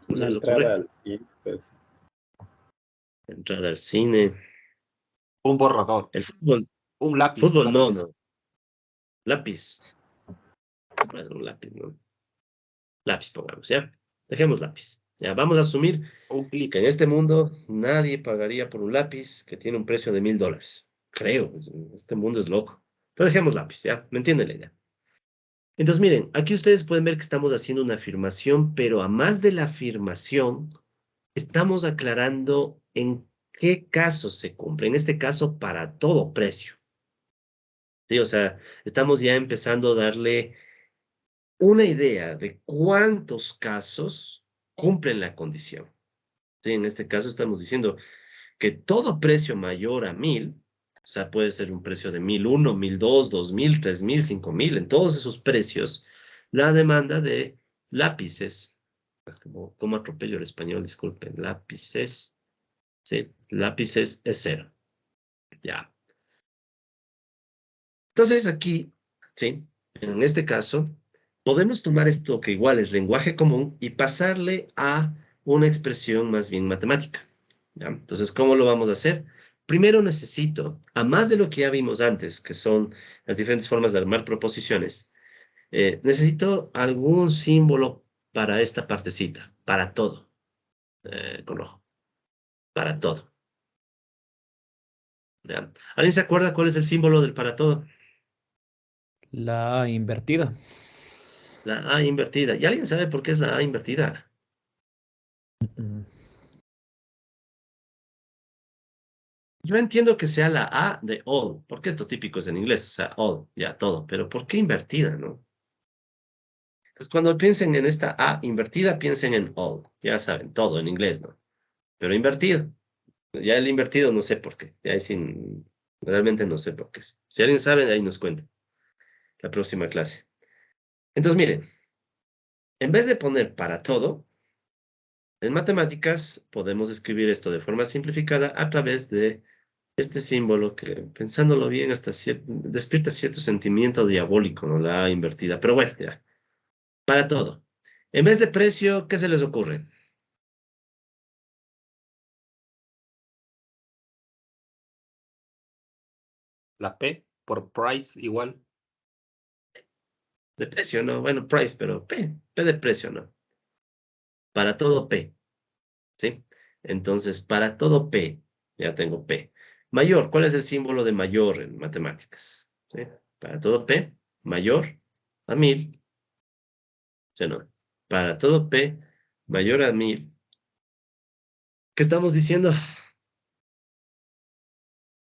¿No se Una les entrada ocurre? al cine, pues. Entrada al cine, un borrador, el fútbol. un lápiz, Fútbol tal no, vez. no. Lápiz. Puede ser un lápiz, ¿no? Lápiz, pongamos, ¿ya? Dejemos lápiz. Ya, vamos a asumir Un clip. que en este mundo nadie pagaría por un lápiz que tiene un precio de $1000. Creo, este mundo es loco. Pero dejemos lápiz, ¿ya? ¿Me entienden la idea? Entonces, miren, aquí ustedes pueden ver que estamos haciendo una afirmación, pero a más de la afirmación, estamos aclarando en qué caso se cumple. En este caso, para todo precio. Sí, o sea, estamos ya empezando a darle una idea de cuántos casos cumplen la condición. Sí, en este caso estamos diciendo que todo precio mayor a 1000, o sea, puede ser un precio de 1001, 1002, 2000, 3000, 5000, en todos esos precios, la demanda de lápices, como atropello el español, disculpen, lápices, sí, lápices es cero, ya. Entonces aquí, sí, en este caso, podemos tomar esto que igual es lenguaje común y pasarle a una expresión más bien matemática. ¿Ya? Entonces, ¿cómo lo vamos a hacer? Primero necesito, a más de lo que ya vimos antes, que son las diferentes formas de armar proposiciones, necesito algún símbolo para esta partecita, para todo, con rojo, para todo. ¿Ya? ¿Alguien se acuerda cuál es el símbolo del para todo? La invertida. La A invertida. ¿Y alguien sabe por qué es la A invertida? Mm, Yo entiendo que sea la A de all, porque esto típico es en inglés, o sea, all, ya todo, pero ¿por qué invertida, no? Entonces, cuando piensen en esta A invertida, piensen en all, ya saben, todo en inglés, ¿no? Pero invertido, ya el invertido no sé por qué, ya ahí sin, realmente no sé por qué. Si alguien sabe, ahí nos cuenta, la próxima clase. Entonces, miren, en vez de poner para todo, en matemáticas podemos escribir esto de forma simplificada a través de este símbolo que, pensándolo bien, hasta despierta cierto sentimiento diabólico, ¿no? La A invertida. Pero bueno, ya. Para todo. En vez de precio, ¿qué se les ocurre? La P por price igual. De precio, ¿no? Bueno, price, pero P. P de precio, ¿no? Para todo P. ¿Sí? Entonces, para todo P, ya tengo P. Mayor, ¿cuál es el símbolo de mayor en matemáticas? ¿Sí? Para todo P, mayor a 1000. ¿Sí o no? Para todo P, mayor a 1000. ¿Qué estamos diciendo?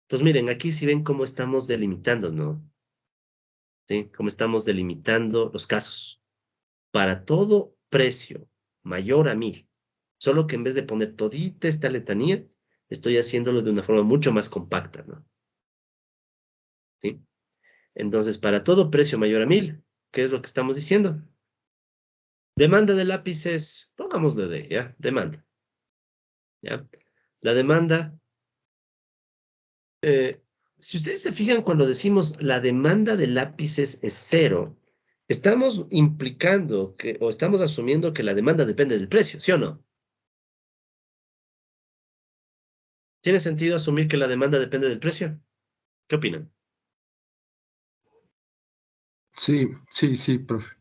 Entonces, miren, aquí sí ven cómo estamos delimitando, ¿no? ¿Sí? Cómo estamos delimitando los casos. Para todo precio mayor a 1000, solo que en vez de poner todita esta letanía, estoy haciéndolo de una forma mucho más compacta, ¿no? ¿Sí? Entonces, para todo precio mayor a 1000, ¿qué es lo que estamos diciendo? Demanda de lápices, pongámosle de, ¿ya? Demanda, ¿ya? La demanda si ustedes se fijan cuando decimos la demanda de lápices es cero, estamos implicando que, o estamos asumiendo que la demanda depende del precio, ¿sí o no? ¿Tiene sentido asumir que la demanda depende del precio? ¿Qué opinan? Sí, sí, sí, profe.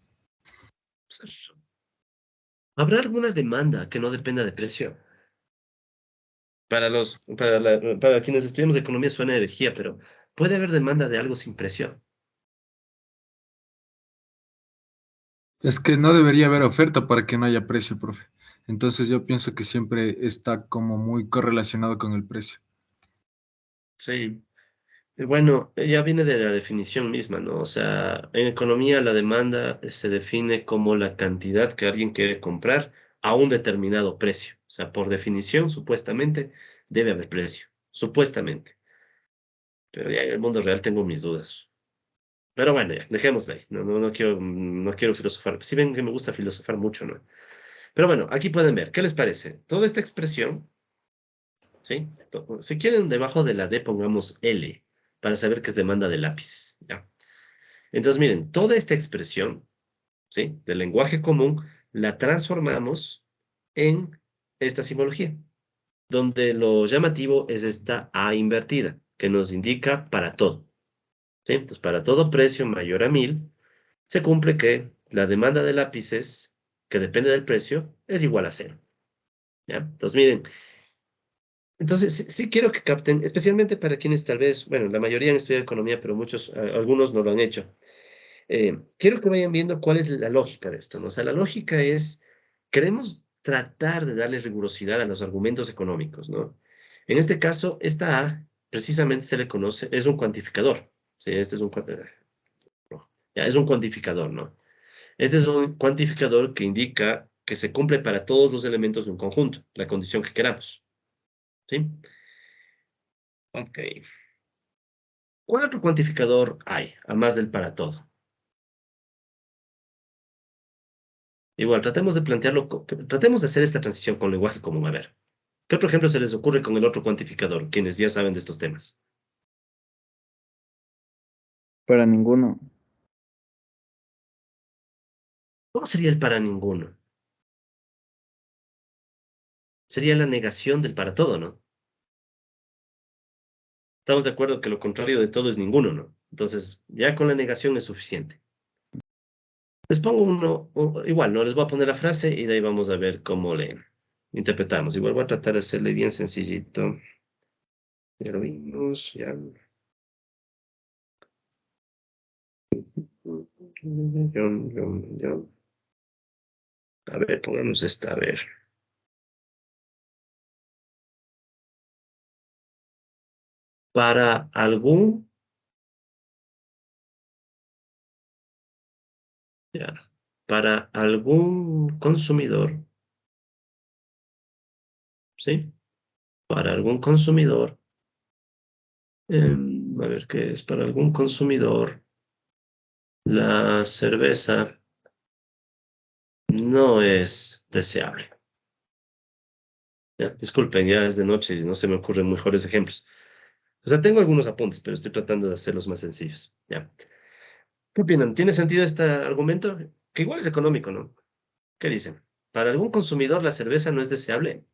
¿Habrá alguna demanda que no dependa de precio? Para quienes estudiamos economía suena herejía, pero ¿puede haber demanda de algo sin precio? Es que no debería haber oferta para que no haya precio, profe. Entonces yo pienso que siempre está como muy correlacionado con el precio. Sí. Bueno, ya viene de la definición misma, ¿no? O sea, en economía la demanda se define como la cantidad que alguien quiere comprar a un determinado precio. O sea, por definición, supuestamente, debe haber precio. Supuestamente. Pero ya en el mundo real tengo mis dudas. Pero bueno, ya, dejémoslo ahí. No quiero filosofar. Si ven que me gusta filosofar mucho, ¿no? Pero bueno, aquí pueden ver. ¿Qué les parece? Toda esta expresión, ¿sí? Si quieren, debajo de la D pongamos L para saber que es demanda de lápices, ¿ya? Entonces, miren, toda esta expresión, ¿sí? Del lenguaje común, la transformamos en esta simbología, donde lo llamativo es esta A invertida, que nos indica para todo, ¿sí? Entonces, para todo precio mayor a 1000, se cumple que la demanda de lápices, que depende del precio, es igual a cero, ¿ya? Entonces, miren, entonces sí quiero que capten, especialmente para quienes tal vez, bueno, la mayoría han estudiado economía, pero muchos, algunos no lo han hecho. Quiero que vayan viendo cuál es la lógica de esto, ¿no? O sea, la lógica es, queremos tratar de darle rigurosidad a los argumentos económicos, ¿no? En este caso, esta A precisamente se le conoce, es un cuantificador, ¿sí? Este es no, ya, es un cuantificador, ¿no? Este es un cuantificador que indica que se cumple para todos los elementos de un conjunto, la condición que queramos, ¿sí? Ok. ¿Cuál otro cuantificador hay, además del para todo? Igual, tratemos de plantearlo, tratemos de hacer esta transición con lenguaje común. A ver, ¿qué otro ejemplo se les ocurre con el otro cuantificador, quienes ya saben de estos temas? Para ninguno. ¿Cómo sería el para ninguno? Sería la negación del para todo, ¿no? Estamos de acuerdo que lo contrario de todo es ninguno, ¿no? Entonces, ya con la negación es suficiente. Les pongo uno, igual, no les voy a poner la frase y de ahí vamos a ver cómo le interpretamos. Igual voy a tratar de hacerle bien sencillito. Ya lo vimos, ya. A ver, pongamos esta, a ver. Para algún, ya, para algún consumidor, ¿sí? Para algún consumidor, a ver qué es, para algún consumidor, la cerveza no es deseable. Ya, disculpen, ya es de noche y no se me ocurren mejores ejemplos. O sea, tengo algunos apuntes, pero estoy tratando de hacerlos más sencillos. ¿Ya? ¿Qué opinan? ¿Tiene sentido este argumento? Que igual es económico, ¿no? ¿Qué dicen? ¿Para algún consumidor la cerveza no es deseable?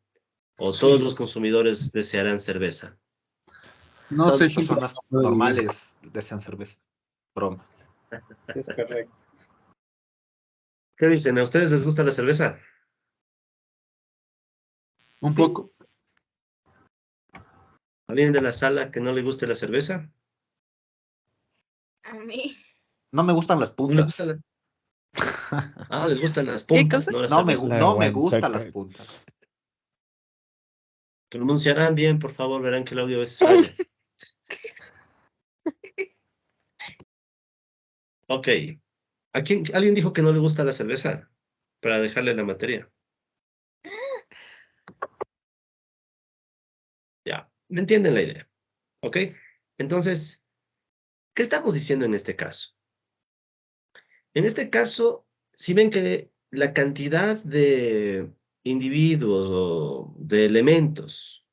¿O todos Sí, los consumidores desearán cerveza? no Todas sé, las gente personas Muy bien. normales desean cerveza. Broma. Sí, es correcto. ¿Qué dicen? ¿A ustedes les gusta la cerveza? un Sí. poco. ¿Alguien de la sala que no le guste la cerveza? A mí. No me gustan las ¿No les gusta puntas. Ah, les gustan las ¿Qué puntas, cosa? no la No me, cerveza. La no me gustan guanchaca. las puntas. Pronunciarán bien, por favor, verán que el audio a veces falla. Ok. ¿Alguien dijo que no le gusta la cerveza? Para dejarle la materia. Ya, ¿me entienden la idea? ¿Ok? Entonces, ¿qué estamos diciendo en este caso? En este caso, si ven que la cantidad de individuos o de elementos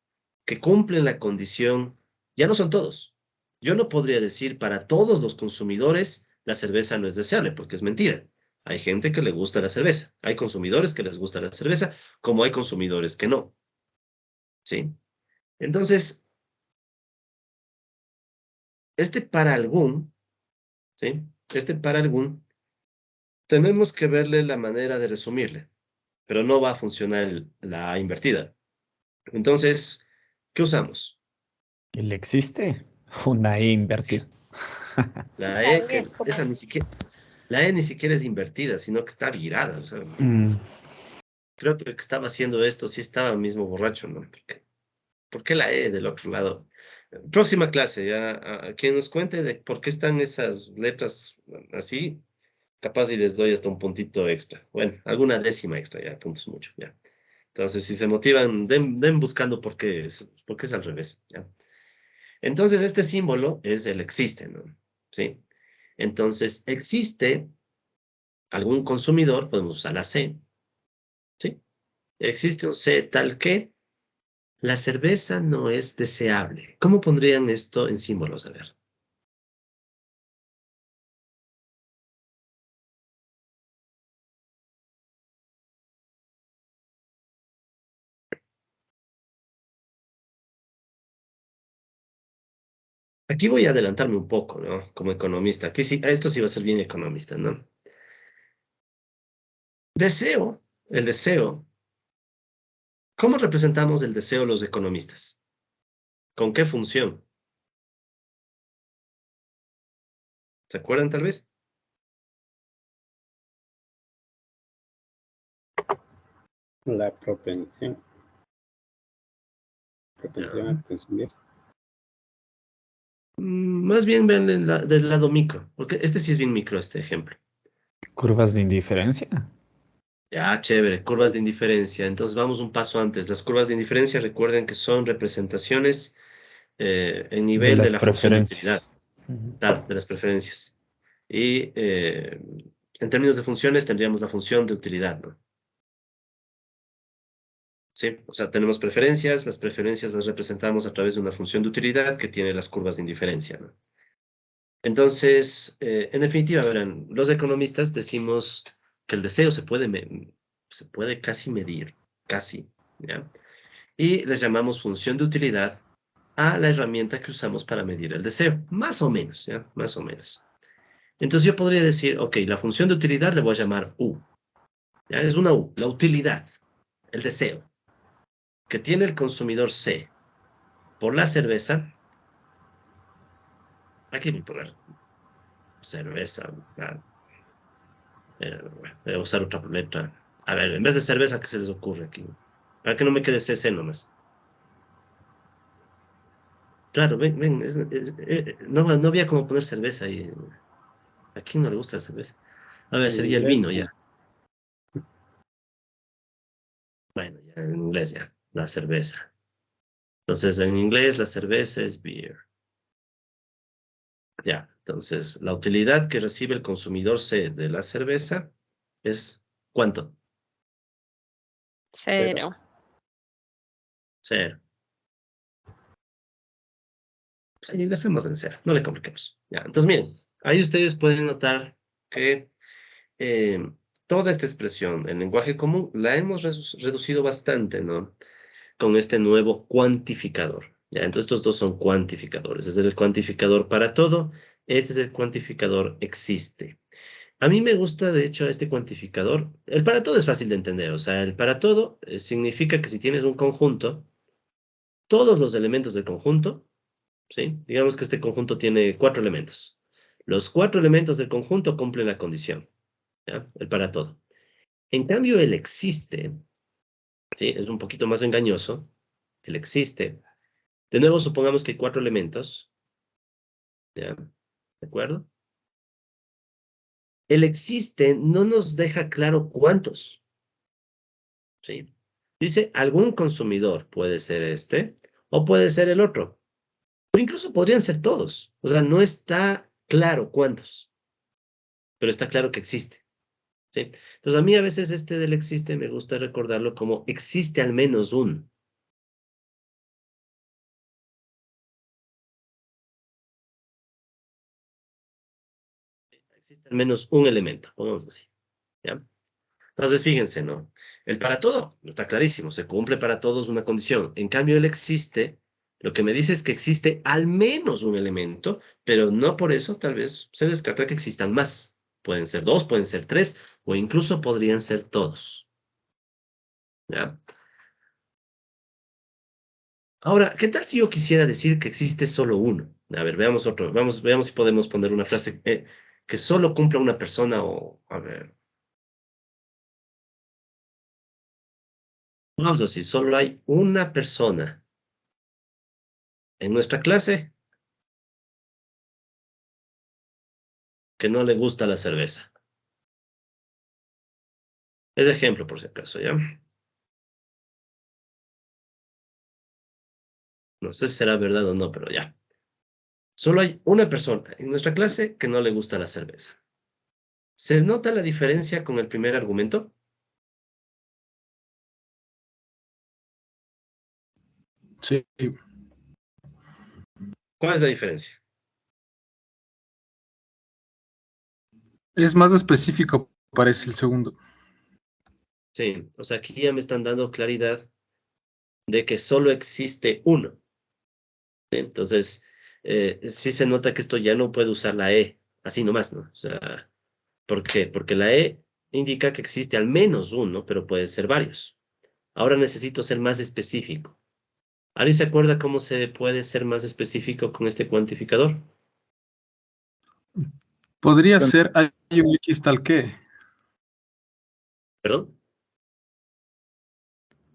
que cumplen la condición ya no son todos. Yo no podría decir para todos los consumidores la cerveza no es deseable, porque es mentira. Hay gente que le gusta la cerveza. Hay consumidores que les gusta la cerveza, como hay consumidores que no. ¿Sí? Entonces, este para algún, ¿sí? Este para algún, tenemos que verle la manera de resumirle, pero no va a funcionar la A invertida. Entonces, ¿qué usamos? ¿El existe? Una E Sí, invertida. la Está E, bien, que esa ni siquiera, la E ni siquiera es invertida, sino que está virada. O sea, Mm, creo que el que estaba haciendo esto sí estaba mismo borracho, ¿no? ¿Por qué la E del otro lado? Próxima clase, ya, quien nos cuente de por qué están esas letras así, capaz y les doy hasta un puntito extra. Bueno, alguna décima extra, ya, puntos mucho, ya. Entonces, si se motivan, den buscando por qué es al revés, ¿ya? Entonces, este símbolo es el existe, ¿no? ¿Sí? Entonces, existe algún consumidor, podemos usar la C, ¿sí? Existe un C tal que la cerveza no es deseable. ¿Cómo pondrían esto en símbolos? A ver. Aquí voy a adelantarme un poco, ¿no? Como economista. Aquí sí, esto sí va a ser bien economista, ¿no? Deseo, el deseo. ¿Cómo representamos el deseo los economistas? ¿Con qué función? ¿Se acuerdan tal vez? La propensión a consumir. Más bien ven del lado micro, porque este sí es bien micro, este ejemplo. ¿Curvas de indiferencia? Ya, chévere, curvas de indiferencia. Entonces vamos un paso antes. Las curvas de indiferencia, recuerden que son representaciones en De nivel de las la función de utilidad, preferencias. Ujú. claro, de las preferencias. Y en términos de funciones tendríamos la función de utilidad, ¿no? Sí, o sea, tenemos preferencias, las preferencias las representamos a través de una función de utilidad que tiene las curvas de indiferencia, ¿no? Entonces, en definitiva, verán, los economistas decimos que el deseo se puede casi medir, casi, ¿ya? Y les llamamos función de utilidad a la herramienta que usamos para medir el deseo, más o menos, ¿ya? Más o menos. Entonces yo podría decir, ok, la función de utilidad le voy a llamar U, ¿ya? Es una U, la utilidad, el deseo, que tiene el consumidor C por la cerveza. Aquí voy a poner cerveza, voy a usar otra letra. A ver, en vez de cerveza, ¿qué se les ocurre aquí? Para que no me quede CC nomás. Claro, ven, no había como poner cerveza ahí. ¿A quién no le gusta la cerveza? A ver, En sería el inglés, vino ¿no? ya. Bueno, ya en inglés ya, la cerveza. Entonces, en inglés la cerveza es beer. Ya, entonces, la utilidad que recibe el consumidor C de la cerveza es ¿cuánto? Cero. Cero. Cero. Sí, dejemos en cero, no le compliquemos. Ya, entonces, miren, ahí ustedes pueden notar que eh, toda esta expresión en lenguaje común la hemos reducido bastante, ¿no? Con este nuevo cuantificador. ¿Ya? Entonces estos dos son cuantificadores. Es el cuantificador para todo, este es el cuantificador existe. A mí me gusta, de hecho, este cuantificador. El para todo es fácil de entender. O sea, el para todo significa que si tienes un conjunto, todos los elementos del conjunto, ¿sí? Digamos que este conjunto tiene 4 elementos. Los 4 elementos del conjunto cumplen la condición, ¿ya? El para todo. En cambio, el existe, ¿sí? Es un poquito más engañoso. El existe. De nuevo, supongamos que hay 4 elementos, ¿ya? ¿De acuerdo? El existe no nos deja claro cuántos, ¿sí? Dice, algún consumidor puede ser este o puede ser el otro. O incluso podrían ser todos. O sea, no está claro cuántos, pero está claro que existe, ¿sí? Entonces, a mí a veces este del existe me gusta recordarlo como existe al menos un. al menos un elemento, pongamos así, ¿ya? Entonces, fíjense, ¿no? El para todo está clarísimo, se cumple para todos una condición. En cambio, el existe, lo que me dice es que existe al menos un elemento, pero no por eso tal vez se descarta que existan más. Pueden ser dos, pueden ser tres, o incluso podrían ser todos. ¿Ya? Ahora, ¿qué tal si yo quisiera decir que existe solo uno? A ver, veamos otro, veamos si podemos poner una frase que solo cumpla una persona o, a ver, vamos a decir, solo hay una persona en nuestra clase que no le gusta la cerveza. Es ejemplo, por si acaso, ¿ya? No sé si será verdad o no, pero ya. Solo hay una persona en nuestra clase que no le gusta la cerveza. ¿Se nota la diferencia con el primer argumento? Sí, ¿Cuál es la diferencia? es más específico, parece el segundo. Sí, o sea, aquí ya me están dando claridad de que solo existe uno. ¿Sí? Entonces, sí se nota que esto ya no puede usar la E, así nomás, ¿no? O sea, ¿por qué? Porque la E indica que existe al menos uno, pero puede ser varios. Ahora necesito ser más específico. ¿Alguien se acuerda cómo se puede ser más específico con este cuantificador? Podría Con- ser hay un X tal que. ¿Perdón?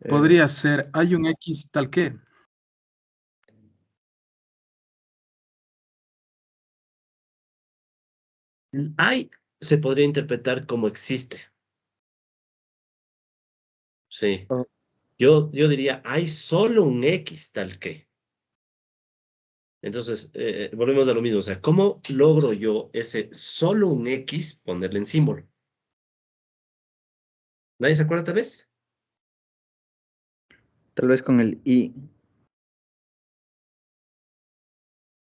eh, Podría ser hay un X tal que. Hay se podría interpretar como existe. Sí. oh, Yo diría, hay solo un X tal que. Entonces, volvemos a lo mismo. O sea, ¿cómo logro yo ese solo un X ponerle en símbolo? ¿Nadie se acuerda tal vez? tal vez con el I.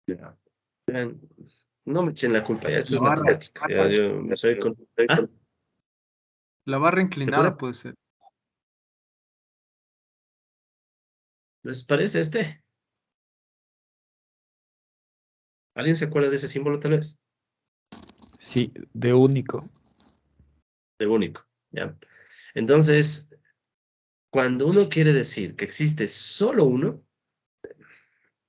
Ya. Vean, no me echen la culpa, ya esto La es barra, matemática. Ya, yo me soy con... ¿Ah? la barra ¿Se inclinada acuerdan? puede ser. ¿Les parece este? ¿Alguien se acuerda de ese símbolo tal vez? Sí, de único. De único, ¿ya? Entonces, cuando uno quiere decir que existe solo uno,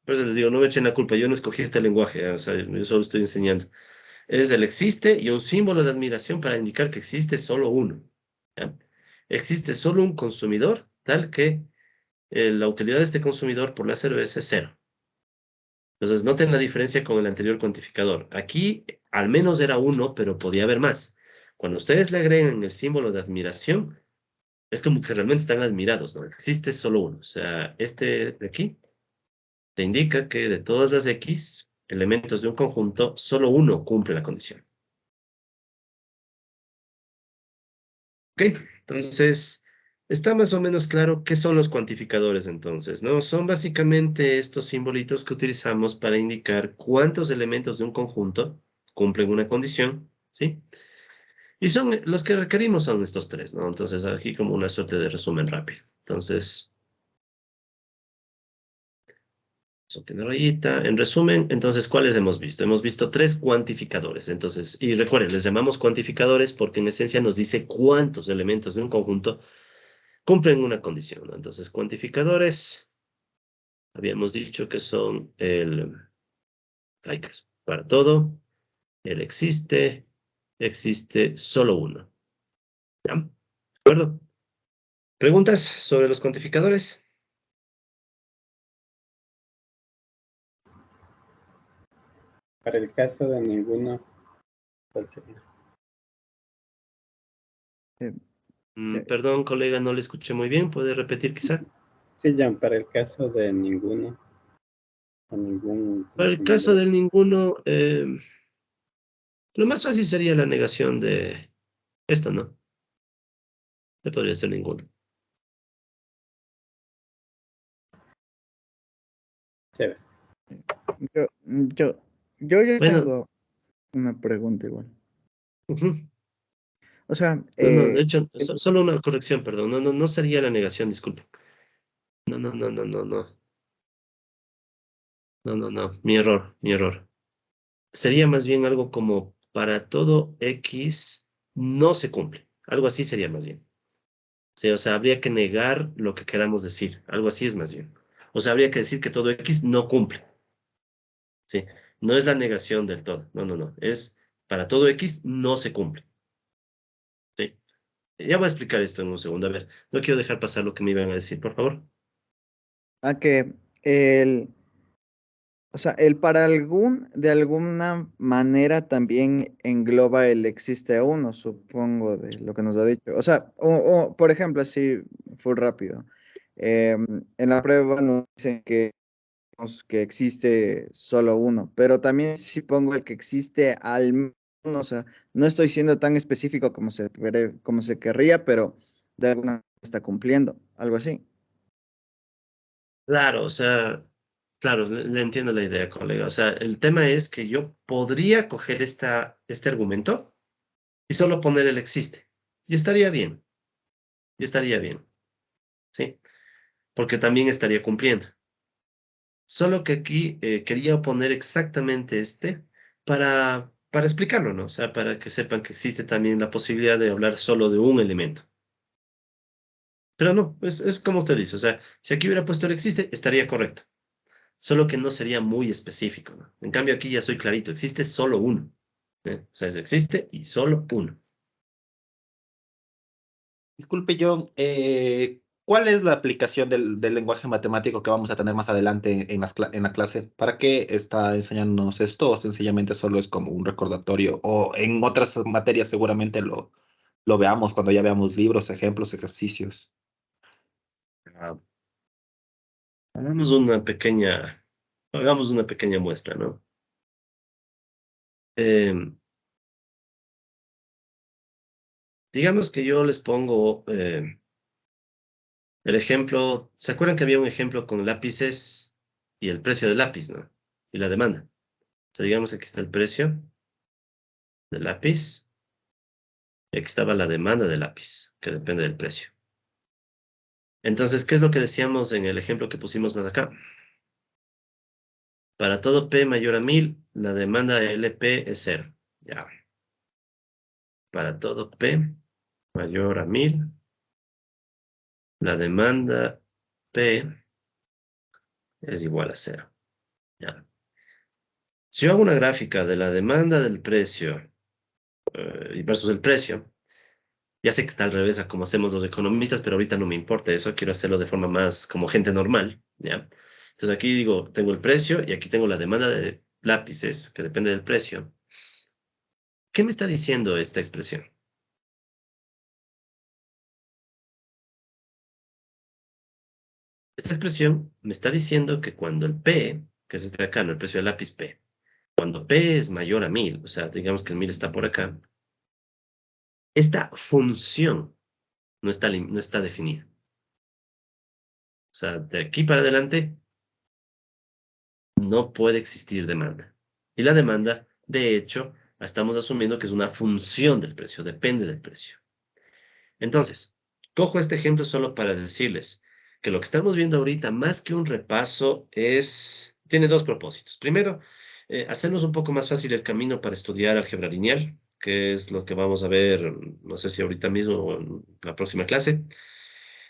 por eso les digo, no me echen la culpa, yo no escogí este lenguaje, o sea, yo solo estoy enseñando. Es el existe y un símbolo de admiración para indicar que existe solo uno, ¿ya? Existe solo un consumidor, tal que la utilidad de este consumidor por la cerveza es cero. Entonces, noten la diferencia con el anterior cuantificador. Aquí al menos era uno, pero podía haber más. Cuando ustedes le agregan el símbolo de admiración, es como que realmente están admirados, ¿no? Existe solo uno. O sea, este de aquí te indica que de todas las X elementos de un conjunto, solo uno cumple la condición. ¿Ok? Entonces, está más o menos claro qué son los cuantificadores entonces, ¿no? Son básicamente estos simbolitos que utilizamos para indicar cuántos elementos de un conjunto cumplen una condición, ¿sí? Y son los que requerimos son estos tres, ¿no? Entonces, aquí como una suerte de resumen rápido. Entonces, eso que una rayita. En resumen, entonces, ¿cuáles hemos visto? Hemos visto tres cuantificadores. Entonces, y recuerden, les llamamos cuantificadores porque en esencia nos dice cuántos elementos de un conjunto cumplen una condición, ¿no? Entonces, cuantificadores, habíamos dicho que son el, ay, que es para todo, el existe, existe solo uno. ¿Ya? ¿De acuerdo? ¿Preguntas sobre los cuantificadores? Para el caso de ninguno, ¿cuál sería? eh, que- Perdón, colega, no le escuché muy bien. ¿Puede repetir quizá? Sí, Jan, para el caso de ninguno, o ningún Para el caso consumidor. del ninguno, lo más fácil sería la negación de esto, ¿no? No podría ser ninguno. Chévere. yo, yo, yo Bueno, tengo una pregunta igual. Ujú. O sea, No, de hecho, solo una corrección, perdón. No sería la negación, disculpe. No. No. Mi error, mi error. Sería más bien algo como para todo X no se cumple. Algo así sería más bien. Sí, o sea, habría que negar lo que queramos decir. Algo así es más bien. O sea, habría que decir que todo X no cumple. Sí, no es la negación del todo. No. Es para todo X no se cumple. Sí. Ya voy a explicar esto en un segundo. A ver, no quiero dejar pasar lo que me iban a decir, por favor. a que el, o sea, el para algún, de alguna manera también engloba el existe uno, supongo, de lo que nos ha dicho. O sea, por ejemplo, así, full rápido. En la prueba nos dicen que existe solo uno, pero también si pongo el que existe al menos, o sea, no estoy siendo tan específico como se querría, pero de alguna manera está cumpliendo, algo así. Claro, o sea, claro, le entiendo la idea, colega. O sea, el tema es que yo podría coger este argumento y solo poner el existe. Y estaría bien, y estaría bien, ¿sí? Porque también estaría cumpliendo. Solo que aquí quería poner exactamente para explicarlo, ¿no? O sea, para que sepan que existe también la posibilidad de hablar solo de un elemento. Pero no, es como usted dice, o sea, si aquí hubiera puesto el existe, estaría correcto. Solo que no sería muy específico, ¿no? En cambio, aquí ya soy clarito, existe solo uno. O sea, existe y solo uno. Disculpe, John, ¿cuál es la aplicación del lenguaje matemático que vamos a tener más adelante en la clase? ¿Para qué está enseñándonos esto? ¿O sencillamente solo es como un recordatorio? ¿O en otras materias seguramente lo veamos cuando ya veamos libros, ejemplos, ejercicios? Ah, hagamos una pequeña, hagamos una pequeña muestra, ¿no? Em, digamos que yo les pongo el ejemplo, ¿se acuerdan que había un ejemplo con lápices y el precio del lápiz, ¿no? Y la demanda. O sea, digamos que aquí está el precio del lápiz y aquí estaba la demanda del lápiz, que depende del precio. Entonces, ¿qué es lo que decíamos en el ejemplo que pusimos más acá? Para todo P mayor a 1000, la demanda de LP es 0. Ya. Para todo P mayor a 1000, la demanda P es igual a 0. Ya. Si yo hago una gráfica de la demanda del precio versus el precio, ya sé que está al revés a como hacemos los economistas, pero ahorita no me importa eso, quiero hacerlo de forma más como gente normal, ¿ya? Entonces aquí digo, tengo el precio y aquí tengo la demanda de lápices, que depende del precio. ¿Qué me está diciendo esta expresión? Esta expresión me está diciendo que cuando el P, que es este de acá, no el precio del lápiz P, cuando P es mayor a 1000, o sea, digamos que el 1000 está por acá, esta función no está definida. O sea, de aquí para adelante no puede existir demanda. Y la demanda, de hecho, estamos asumiendo que es una función del precio, depende del precio. Entonces, cojo este ejemplo solo para decirles que lo que estamos viendo ahorita, más que un repaso, tiene dos propósitos. Primero, hacernos un poco más fácil el camino para estudiar álgebra lineal, que es lo que vamos a ver, no sé si ahorita mismo o en la próxima clase.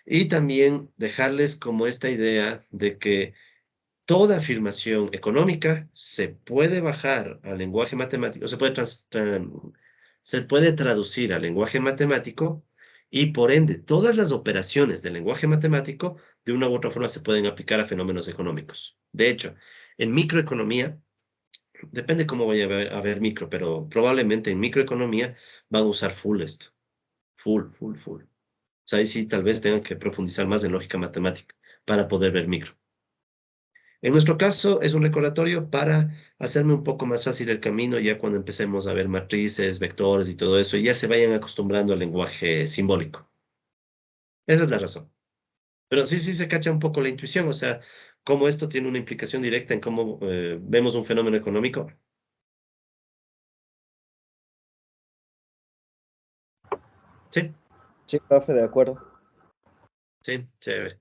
Y también dejarles como esta idea de que toda afirmación económica se puede bajar al lenguaje matemático, se puede traducir al lenguaje matemático y por ende todas las operaciones del lenguaje matemático de una u otra forma se pueden aplicar a fenómenos económicos. De hecho, en microeconomía, depende cómo vaya a ver micro, pero probablemente en microeconomía van a usar full esto, full. O sea, ahí sí tal vez tengan que profundizar más en lógica matemática para poder ver micro. En nuestro caso, es un recordatorio para hacerme un poco más fácil el camino ya cuando empecemos a ver matrices, vectores y todo eso, y ya se vayan acostumbrando al lenguaje simbólico. Esa es la razón. Pero sí se cacha un poco la intuición, o sea, cómo esto tiene una implicación directa en cómo vemos un fenómeno económico. Sí, Sí, profe, de acuerdo. sí, chévere.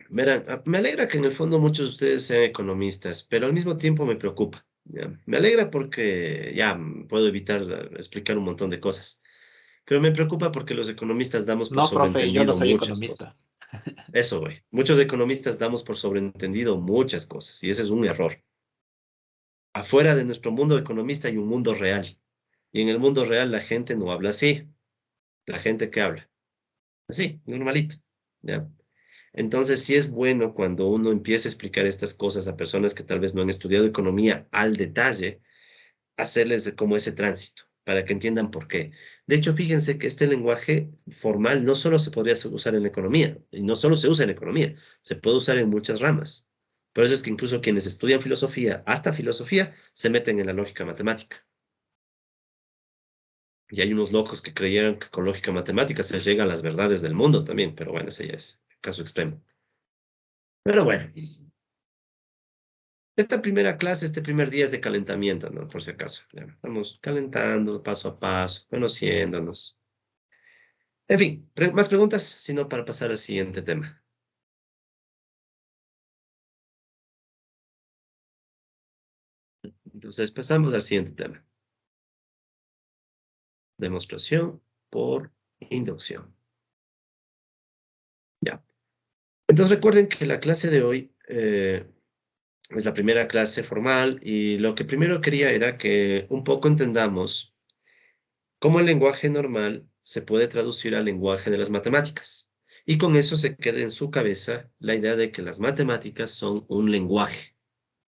Verán, me alegra que en el fondo muchos de ustedes sean economistas, pero al mismo tiempo me preocupa. ¿Ya? Me alegra porque ya puedo evitar explicar un montón de cosas, pero me preocupa porque los economistas damos por No, profe, yo no sobreentendido soy muchas economista. cosas. Eso, güey. Muchos economistas damos por sobreentendido muchas cosas y ese es un error. Afuera de nuestro mundo economista hay un mundo real y en el mundo real la gente no habla así. La gente que habla así, normalito. ¿Ya? Entonces, sí es bueno cuando uno empieza a explicar estas cosas a personas que tal vez no han estudiado economía al detalle, hacerles como ese tránsito para que entiendan por qué. De hecho, fíjense que este lenguaje formal no solo se podría usar en economía, y no solo se usa en economía, se puede usar en muchas ramas. Por eso es que incluso quienes estudian filosofía, hasta filosofía, se meten en la lógica matemática. Y hay unos locos que creyeron que con lógica matemática se llega a las verdades del mundo también, pero bueno, ese ya es caso extremo. Pero bueno, esta primera clase, este primer día es de calentamiento, ¿no? Por si acaso. Ya, vamos calentando paso a paso, conociéndonos. En fin, más preguntas, sino para pasar al siguiente tema. Entonces, pasamos al siguiente tema. Demostración por inducción. Ya. Entonces, recuerden que la clase de hoy es la primera clase formal y lo que primero quería era que un poco entendamos cómo el lenguaje normal se puede traducir al lenguaje de las matemáticas. Y con eso se quede en su cabeza la idea de que las matemáticas son un lenguaje.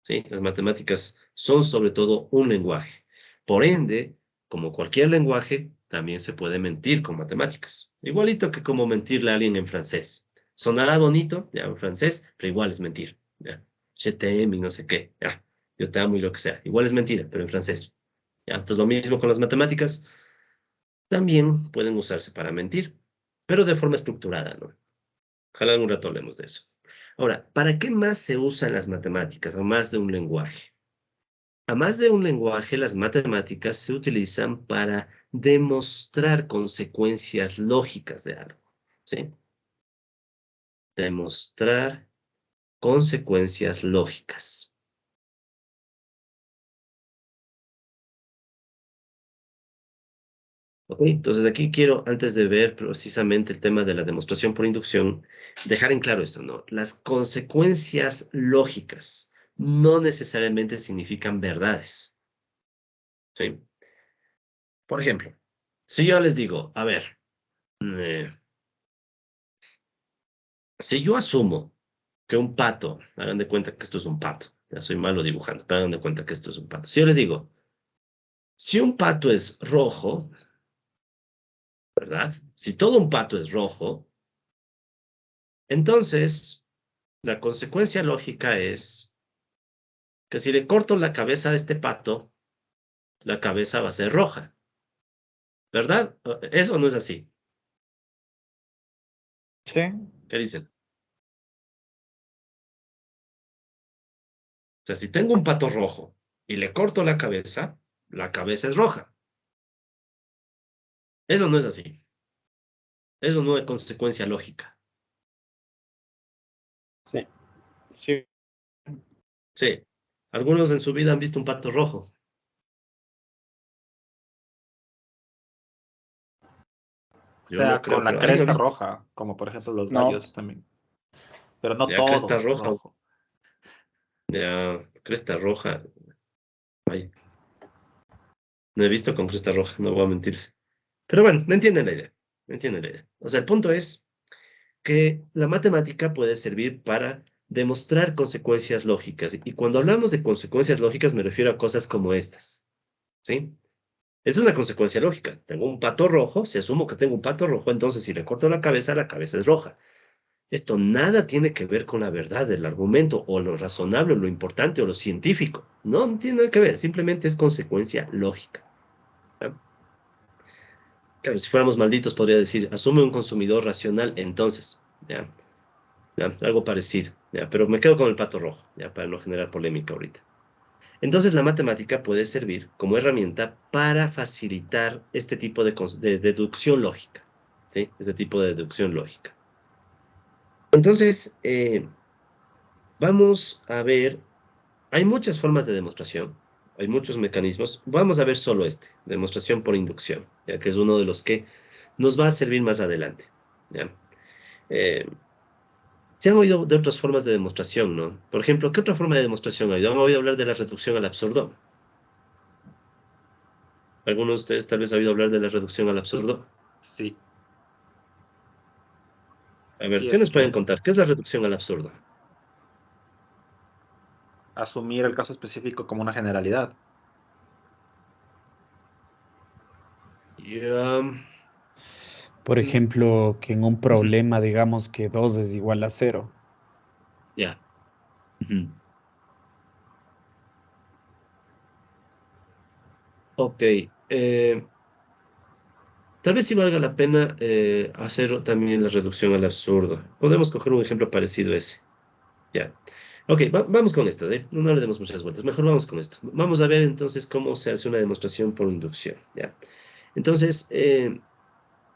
¿Sí? Las matemáticas son sobre todo un lenguaje. Por ende, como cualquier lenguaje, también se puede mentir con matemáticas. Igualito que como mentirle a alguien en francés. Sonará bonito, ya en francés, pero igual es mentir. ¿Ya? Je t'aime y no sé qué. Ya. Yo te amo y lo que sea. Igual es mentira, pero en francés. ¿Ya? Entonces lo mismo con las matemáticas. También pueden usarse para mentir, pero de forma estructurada, ¿no? Ojalá algún rato hablemos de eso. Ahora, ¿para qué más se usan las matemáticas, o más de un lenguaje? A más de un lenguaje, las matemáticas se utilizan para demostrar consecuencias lógicas de algo, ¿sí? Demostrar consecuencias lógicas. ¿Ok? Entonces aquí quiero, antes de ver precisamente el tema de la demostración por inducción, dejar en claro esto, ¿no? Las consecuencias lógicas no necesariamente significan verdades, ¿sí? Por ejemplo, si yo les digo, a ver, eh, si yo asumo que un pato, hagan de cuenta que esto es un pato, ya soy malo dibujando, pero hagan de cuenta que esto es un pato. Si yo les digo, si un pato es rojo, ¿verdad? Si todo un pato es rojo, entonces la consecuencia lógica es que si le corto la cabeza a este pato, la cabeza va a ser roja, ¿verdad? Eso no es así. Sí, ¿Qué dicen? O sea, si tengo un pato rojo y le corto la cabeza es roja. Eso no es así. Eso no es consecuencia lógica. Sí, sí, Sí. Algunos en su vida han visto un pato rojo. O Yo no sea, creo, con la pero alguien ha cresta visto. roja, como por ejemplo los no, gallos también. Pero no Ya cresta todo roja, rojo. ya cresta roja. Ay, no he visto con cresta roja, no voy a mentirse. Pero bueno, me entienden la idea. Me entienden la idea. O sea, el punto es que la matemática puede servir para demostrar consecuencias lógicas. Y cuando hablamos de consecuencias lógicas me refiero a cosas como estas, ¿sí? Es una consecuencia lógica. Tengo un pato rojo, si asumo que tengo un pato rojo, entonces si le corto la cabeza es roja. Esto nada tiene que ver con la verdad del argumento o lo razonable, o lo importante o lo científico. No, no tiene nada que ver, simplemente es consecuencia lógica. ¿Ya? Claro, si fuéramos malditos podría decir, asume un consumidor racional, entonces, ¿ya? ¿Ya? Algo parecido, ¿ya? Pero me quedo con el pato rojo, ¿ya? Para no generar polémica ahorita. Entonces la matemática puede servir como herramienta para facilitar este tipo de deducción lógica, ¿sí? Este tipo de deducción lógica. Entonces, vamos a ver, hay muchas formas de demostración, hay muchos mecanismos. Vamos a ver solo este, demostración por inducción, ya que es uno de los que nos va a servir más adelante, ¿ya? Se han oído de otras formas de demostración, ¿no? Por ejemplo, ¿qué otra forma de demostración hay? ¿Han oído hablar de la reducción al absurdo? ¿Alguno de ustedes tal vez ha oído hablar de la reducción al absurdo? Sí, A ver, sí, ¿qué nos pueden escuché. contar? ¿Qué es la reducción al absurdo? Asumir el caso específico como una generalidad. Ya, Por ejemplo, que en un ujú, problema digamos que 2 es igual a 0. ya. Ujú. Ok. Tal vez sí valga la pena hacer también la reducción al absurdo. Podemos coger un ejemplo parecido a ese. Ya. Ok, vamos con esto, ¿eh? No le demos muchas vueltas. Mejor vamos con esto. Vamos a ver entonces cómo se hace una demostración por inducción. ¿Ya? Entonces,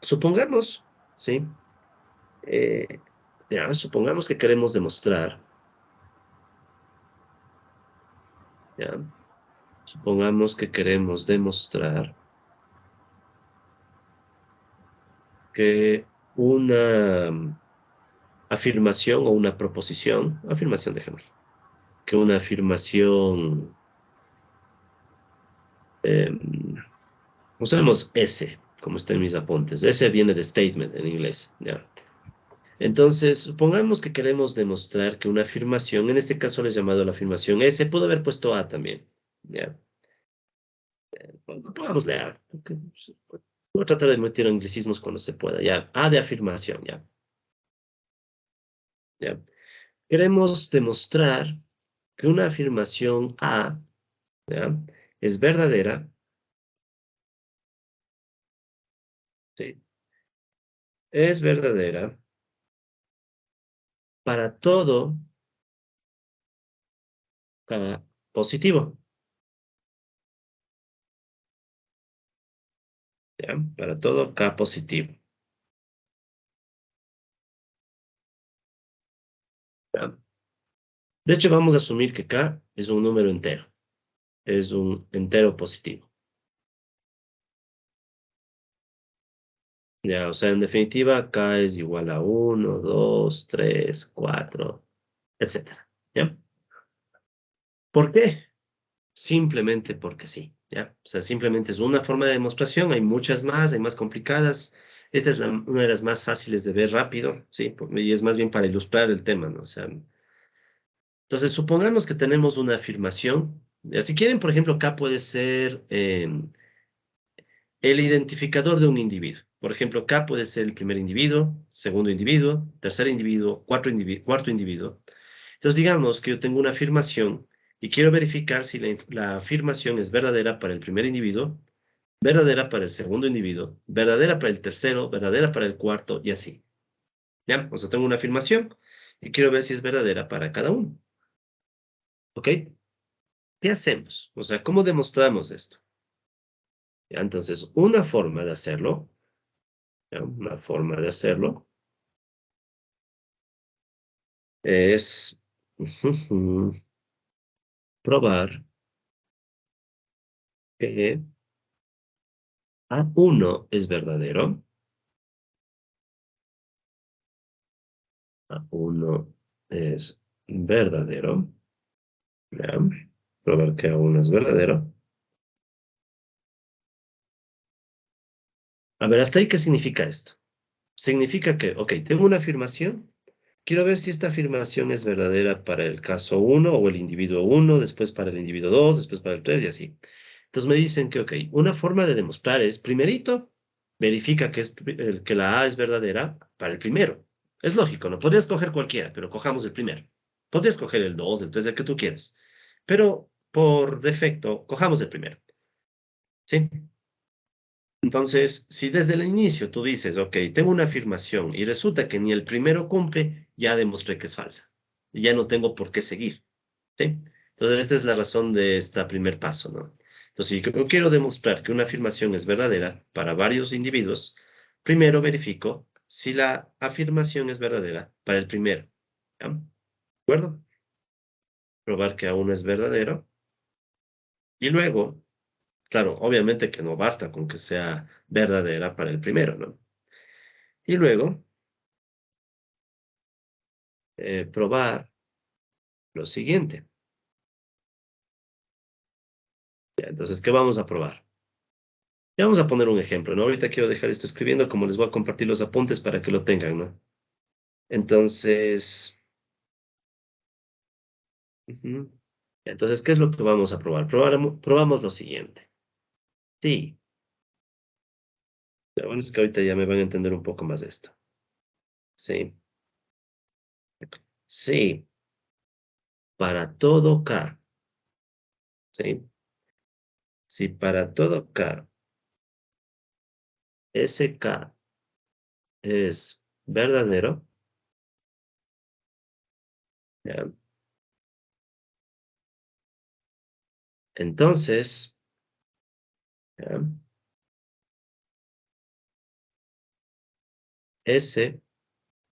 supongamos, ¿sí? Eh, ya, supongamos que queremos demostrar, ¿ya? Supongamos que queremos demostrar que una afirmación o una proposición, afirmación, dejémoslo, que una afirmación, eh, usemos S, como está en mis apuntes. S viene de statement en inglés, ¿ya? Entonces, supongamos que queremos demostrar que una afirmación, en este caso le he llamado la afirmación S, puedo haber puesto A también, ¿ya? Podemos leer. Voy a tratar de meter anglicismos cuando se pueda, ¿ya? A de afirmación, ¿ya? ¿Ya? Queremos demostrar que una afirmación A, ¿ya? Es verdadera, ¿sí? Es verdadera para todo K positivo, ¿ya? Para todo K positivo, ¿ya? De hecho, vamos a asumir que K es un número entero, es un entero positivo, ¿ya? O sea, en definitiva, K es igual a 1, 2, 3, 4, etcétera, ¿ya? ¿Por qué? Simplemente porque sí, ¿ya? O sea, simplemente es una forma de demostración, hay muchas más, hay más complicadas. Esta es una de las más fáciles de ver rápido, ¿sí? Y es más bien para ilustrar el tema, ¿no? O sea, entonces supongamos que tenemos una afirmación. Ya, si quieren, por ejemplo, acá puede ser el identificador de un individuo. Por ejemplo, K puede ser el primer individuo, segundo individuo, tercer individuo, cuarto individuo. Entonces, digamos que yo tengo una afirmación y quiero verificar si la afirmación es verdadera para el primer individuo, verdadera para el segundo individuo, verdadera para el tercero, verdadera para el cuarto y así. ¿Ya? O sea, tengo una afirmación y quiero ver si es verdadera para cada uno. ¿Ok? ¿Qué hacemos? O sea, ¿cómo demostramos esto? ¿Ya? Entonces, una forma de hacerlo, ¿ya? Una forma de hacerlo es probar que A1 es verdadero. A1 es verdadero. ¿Ya? Probar que A1 es verdadero. A ver, ¿hasta ahí qué significa esto? Significa que, ok, tengo una afirmación. Quiero ver si esta afirmación es verdadera para el caso 1 o el individuo 1, después para el individuo 2, después para el 3 y así. Entonces me dicen que, ok, una forma de demostrar es, primerito, verifica que la A es verdadera para el primero. Es lógico, no podrías coger cualquiera, pero cojamos el primero. Podrías coger el 2, el 3, el que tú quieras. Pero por defecto, cojamos el primero. ¿Sí? Entonces, si desde el inicio tú dices, ok, tengo una afirmación y resulta que ni el primero cumple, ya demostré que es falsa. Y ya no tengo por qué seguir. ¿Sí? Entonces, esta es la razón de este primer paso, ¿no? Entonces, si yo quiero demostrar que una afirmación es verdadera para varios individuos, primero verifico si la afirmación es verdadera para el primero. ¿Ya? ¿De acuerdo? Probar que aún es verdadero. Y luego, claro, obviamente que no basta con que sea verdadera para el primero, ¿no? Y luego, probar lo siguiente. Ya, entonces, ¿qué vamos a probar? Ya vamos a poner un ejemplo, ¿no? Ahorita quiero dejar esto escribiendo, como les voy a compartir los apuntes para que lo tengan, ¿no? Entonces, ujú. Entonces, ¿qué es lo que vamos a probar? Probamos lo siguiente. Sí. Lo bueno es que ahorita ya me van a entender un poco más de esto. Sí. Sí. Para todo K. Sí. Si para todo K, ese K es verdadero, ¿ya? Entonces, ¿ya? Ese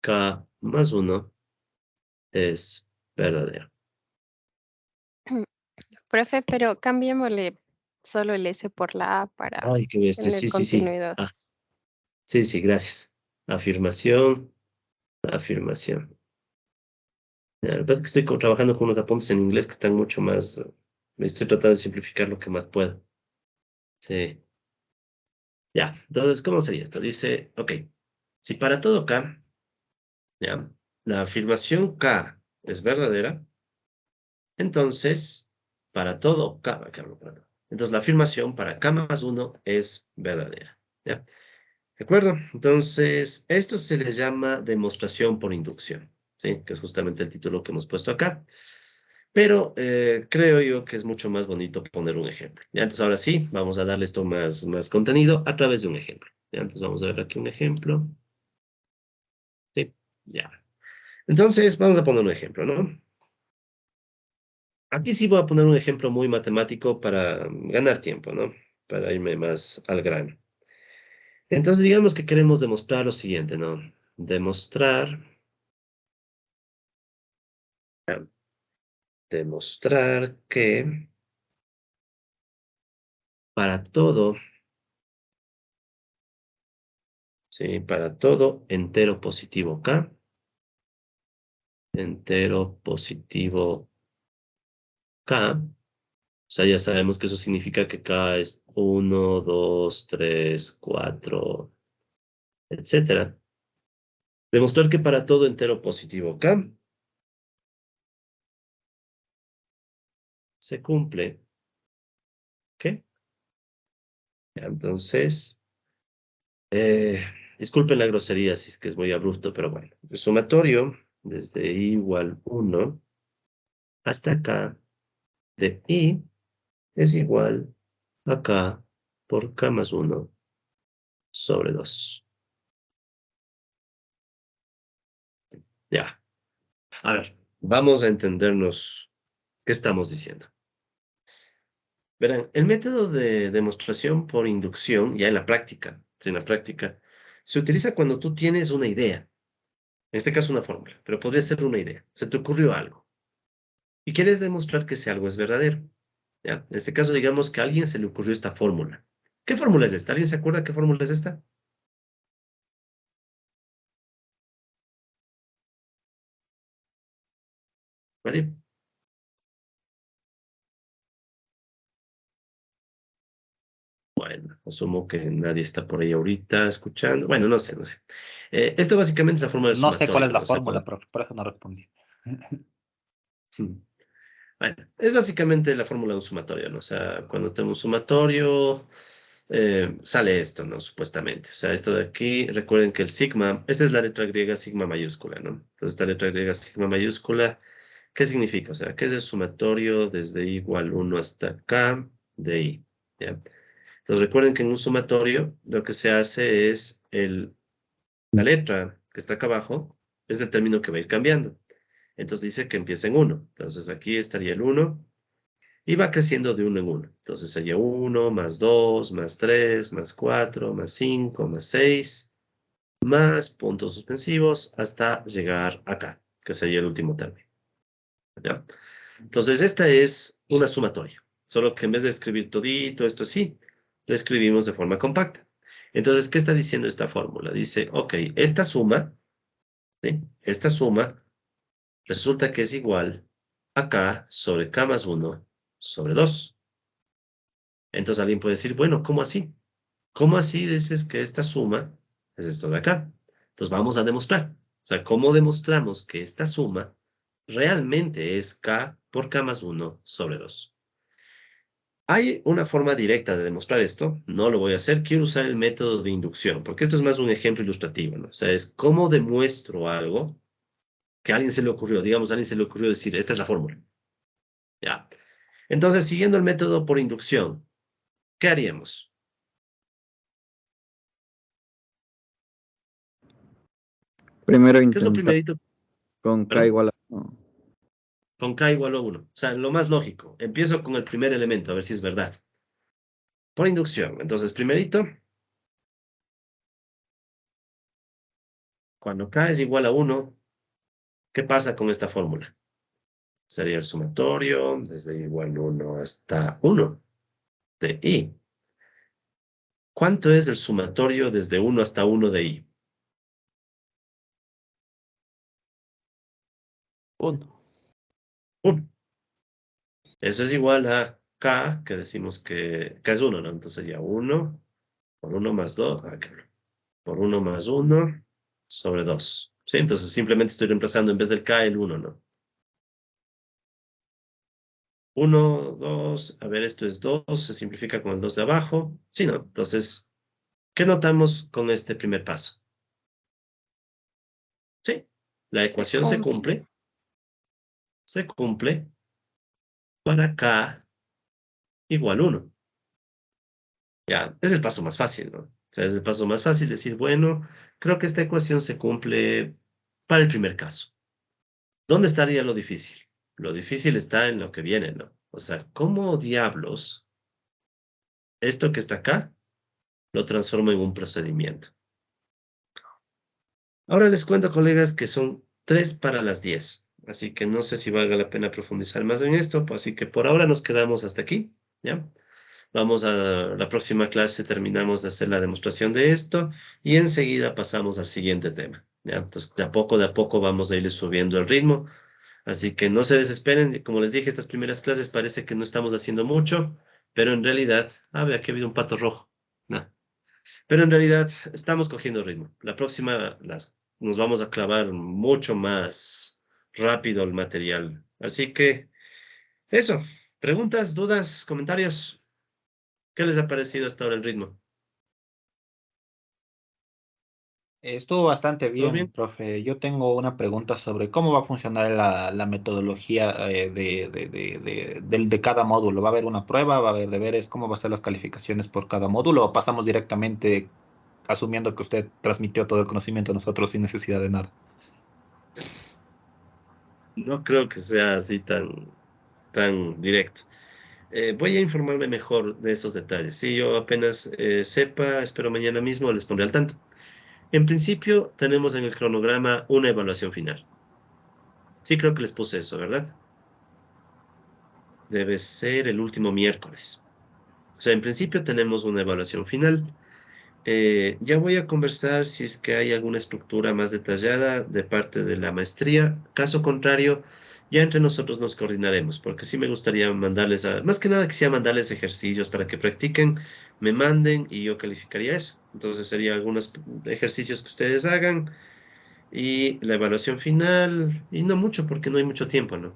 K más 1 es verdadero. Profe, pero cambiémosle solo el S por la A para Ay, qué bestia. tener Sí, sí, sí. continuidad. Ah, sí, sí, gracias. Afirmación, afirmación. Ya, la verdad es que estoy trabajando con unos apuntes en inglés que están mucho más. Me estoy tratando de simplificar lo que más puedo. Sí. Ya. Entonces, ¿cómo sería esto? Dice, ok, si para todo K, ya, la afirmación K es verdadera, entonces, para todo K, entonces la afirmación para K más 1 es verdadera. ¿Ya? ¿De acuerdo? Entonces, esto se le llama demostración por inducción, ¿sí? Que es justamente el título que hemos puesto acá. Pero creo yo que es mucho más bonito poner un ejemplo. ¿Ya? Entonces, ahora sí, vamos a darle esto más contenido a través de un ejemplo. ¿Ya? Entonces, vamos a ver aquí un ejemplo. Sí, ya. Entonces, vamos a poner un ejemplo, ¿no? Aquí sí voy a poner un ejemplo muy matemático para ganar tiempo, ¿no? Para irme más al grano. Entonces, digamos que queremos demostrar lo siguiente, ¿no? Demostrar que para todo, ¿sí? Para todo entero positivo K, entero positivo K, o sea, ya sabemos que eso significa que K es 1, 2, 3, 4, etcétera. Demostrar que para todo entero positivo K se cumple, ¿qué? Entonces, disculpen la grosería si es que es muy abrupto, pero bueno. El sumatorio desde i igual 1 hasta acá de i es igual a k por k más 1 sobre 2. Ya. A ver, vamos a entendernos qué estamos diciendo. Verán, el método de demostración por inducción, ya en la práctica, se utiliza cuando tú tienes una idea, en este caso una fórmula, pero podría ser una idea. Se te ocurrió algo y quieres demostrar que ese algo es verdadero. ¿Ya? En este caso, digamos que a alguien se le ocurrió esta fórmula. ¿Qué fórmula es esta? ¿Alguien se acuerda qué fórmula es esta? ¿Nadie? Bueno, asumo que nadie está por ahí ahorita escuchando. Bueno, no sé, no sé. Esto básicamente es la fórmula del No sé cuál es sumatorio, la ¿no? O sea, fórmula, profe, por eso no respondí. Bueno, es básicamente la fórmula de un sumatorio, ¿no? O sea, cuando tenemos un sumatorio, sale esto, ¿no? Supuestamente. O sea, esto de aquí, recuerden que el sigma, esta es la letra griega sigma mayúscula, ¿no? Entonces, esta letra griega sigma mayúscula, ¿qué significa? O sea, ¿qué es el sumatorio desde i igual 1 hasta k de i? ¿Ya? Entonces, recuerden que en un sumatorio lo que se hace es la letra que está acá abajo es el término que va a ir cambiando. Entonces dice que empieza en 1. Entonces aquí estaría el 1 y va creciendo de uno en uno. Entonces sería 1, más 2, más 3, más 4, más 5, más 6, más puntos suspensivos hasta llegar acá, que sería el último término. ¿Ya? Entonces esta es una sumatoria, solo que en vez de escribir todito esto así, lo escribimos de forma compacta. Entonces, ¿qué está diciendo esta fórmula? Dice, ok, esta suma, ¿sí? Esta suma resulta que es igual a K sobre K más 1 sobre 2. Entonces alguien puede decir, bueno, ¿cómo así? ¿Cómo así dices que esta suma es esto de acá? Entonces vamos a demostrar. O sea, ¿cómo demostramos que esta suma realmente es K por K más 1 sobre 2? Hay una forma directa de demostrar esto, no lo voy a hacer, quiero usar el método de inducción, porque esto es más un ejemplo ilustrativo, ¿no? O sea, es cómo demuestro algo que a alguien se le ocurrió, digamos, a alguien se le ocurrió decir, esta es la fórmula, ¿ya? Entonces, siguiendo el método por inducción, ¿qué haríamos? Primero ¿Qué es lo intentar primerito? con K ¿Perdón? igual a 1. Con K igual a 1. O sea, lo más lógico. Empiezo con el primer elemento, a ver si es verdad. Por inducción. Entonces, primerito, cuando K es igual a 1, ¿qué pasa con esta fórmula? Sería el sumatorio desde igual 1 hasta 1 de I. ¿Cuánto es el sumatorio desde 1 hasta 1 de I? 1. 1. Eso es igual a K, que decimos que K es 1, ¿no? Entonces sería 1 por 1 más 2, por 1 más 1 sobre 2. ¿Sí? Entonces simplemente estoy reemplazando en vez del K el 1, ¿no? 1, 2, a ver, esto es 2, se simplifica con el 2 de abajo. Sí, ¿no? Entonces, ¿qué notamos con este primer paso? Sí, la Se ecuación cumple. se cumple para K igual 1. Ya, es el paso más fácil, ¿no? O sea, es el paso más fácil decir, bueno, creo que esta ecuación se cumple para el primer caso. ¿Dónde estaría lo difícil? Lo difícil está en lo que viene, ¿no? O sea, ¿cómo diablos esto que está acá lo transformo en un procedimiento? Ahora les cuento, colegas, que son 3 para las 10. Así que no sé si valga la pena profundizar más en esto, pues, así que por ahora nos quedamos hasta aquí, ¿ya? Vamos a la próxima clase, terminamos de hacer la demostración de esto y enseguida pasamos al siguiente tema, ¿ya? Entonces, de a poco vamos a irles subiendo el ritmo. Así que no se desesperen. Como les dije, estas primeras clases parece que no estamos haciendo mucho, pero en realidad, ve, aquí ha habido un pato rojo. No. Pero en realidad estamos cogiendo ritmo. La próxima nos vamos a clavar mucho más rápido el material. Así que eso. ¿Preguntas, dudas, comentarios? ¿Qué les ha parecido hasta ahora el ritmo? Estuvo bastante ¿Todo bien, bien? profe. Yo tengo una pregunta sobre cómo va a funcionar la metodología de cada módulo. ¿Va a haber una prueba? ¿Va a haber deberes? ¿Cómo va a ser las calificaciones por cada módulo? ¿O pasamos directamente asumiendo que usted transmitió todo el conocimiento a nosotros sin necesidad de nada? No creo que sea así tan directo. Voy a informarme mejor de esos detalles. Si yo apenas sepa, espero mañana mismo les pondré al tanto. En principio, tenemos en el cronograma una evaluación final. Sí, creo que les puse eso, ¿verdad? Debe ser el último miércoles. O sea, en principio tenemos una evaluación final. Ya voy a conversar si es que hay alguna estructura más detallada de parte de la maestría. Caso contrario, ya entre nosotros nos coordinaremos, porque sí me gustaría mandarles más que nada quisiera mandarles ejercicios para que practiquen, me manden y yo calificaría eso. Entonces sería algunos ejercicios que ustedes hagan y la evaluación final, y no mucho porque no hay mucho tiempo, ¿no?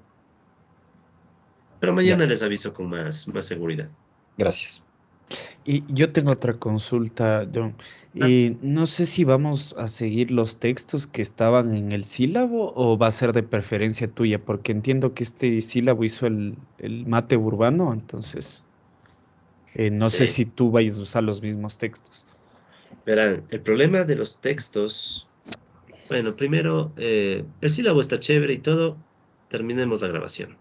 Pero Ya, mañana les aviso con más seguridad. gracias. Y yo tengo otra consulta, John. Ah, No sé si vamos a seguir los textos que estaban en el sílabo o va a ser de preferencia tuya, porque entiendo que este sílabo hizo el mate urbano, entonces no sé sí. si tú vayas a usar los mismos textos. Verán, el problema de los textos, bueno, primero, el sílabo está chévere y todo, terminemos la grabación.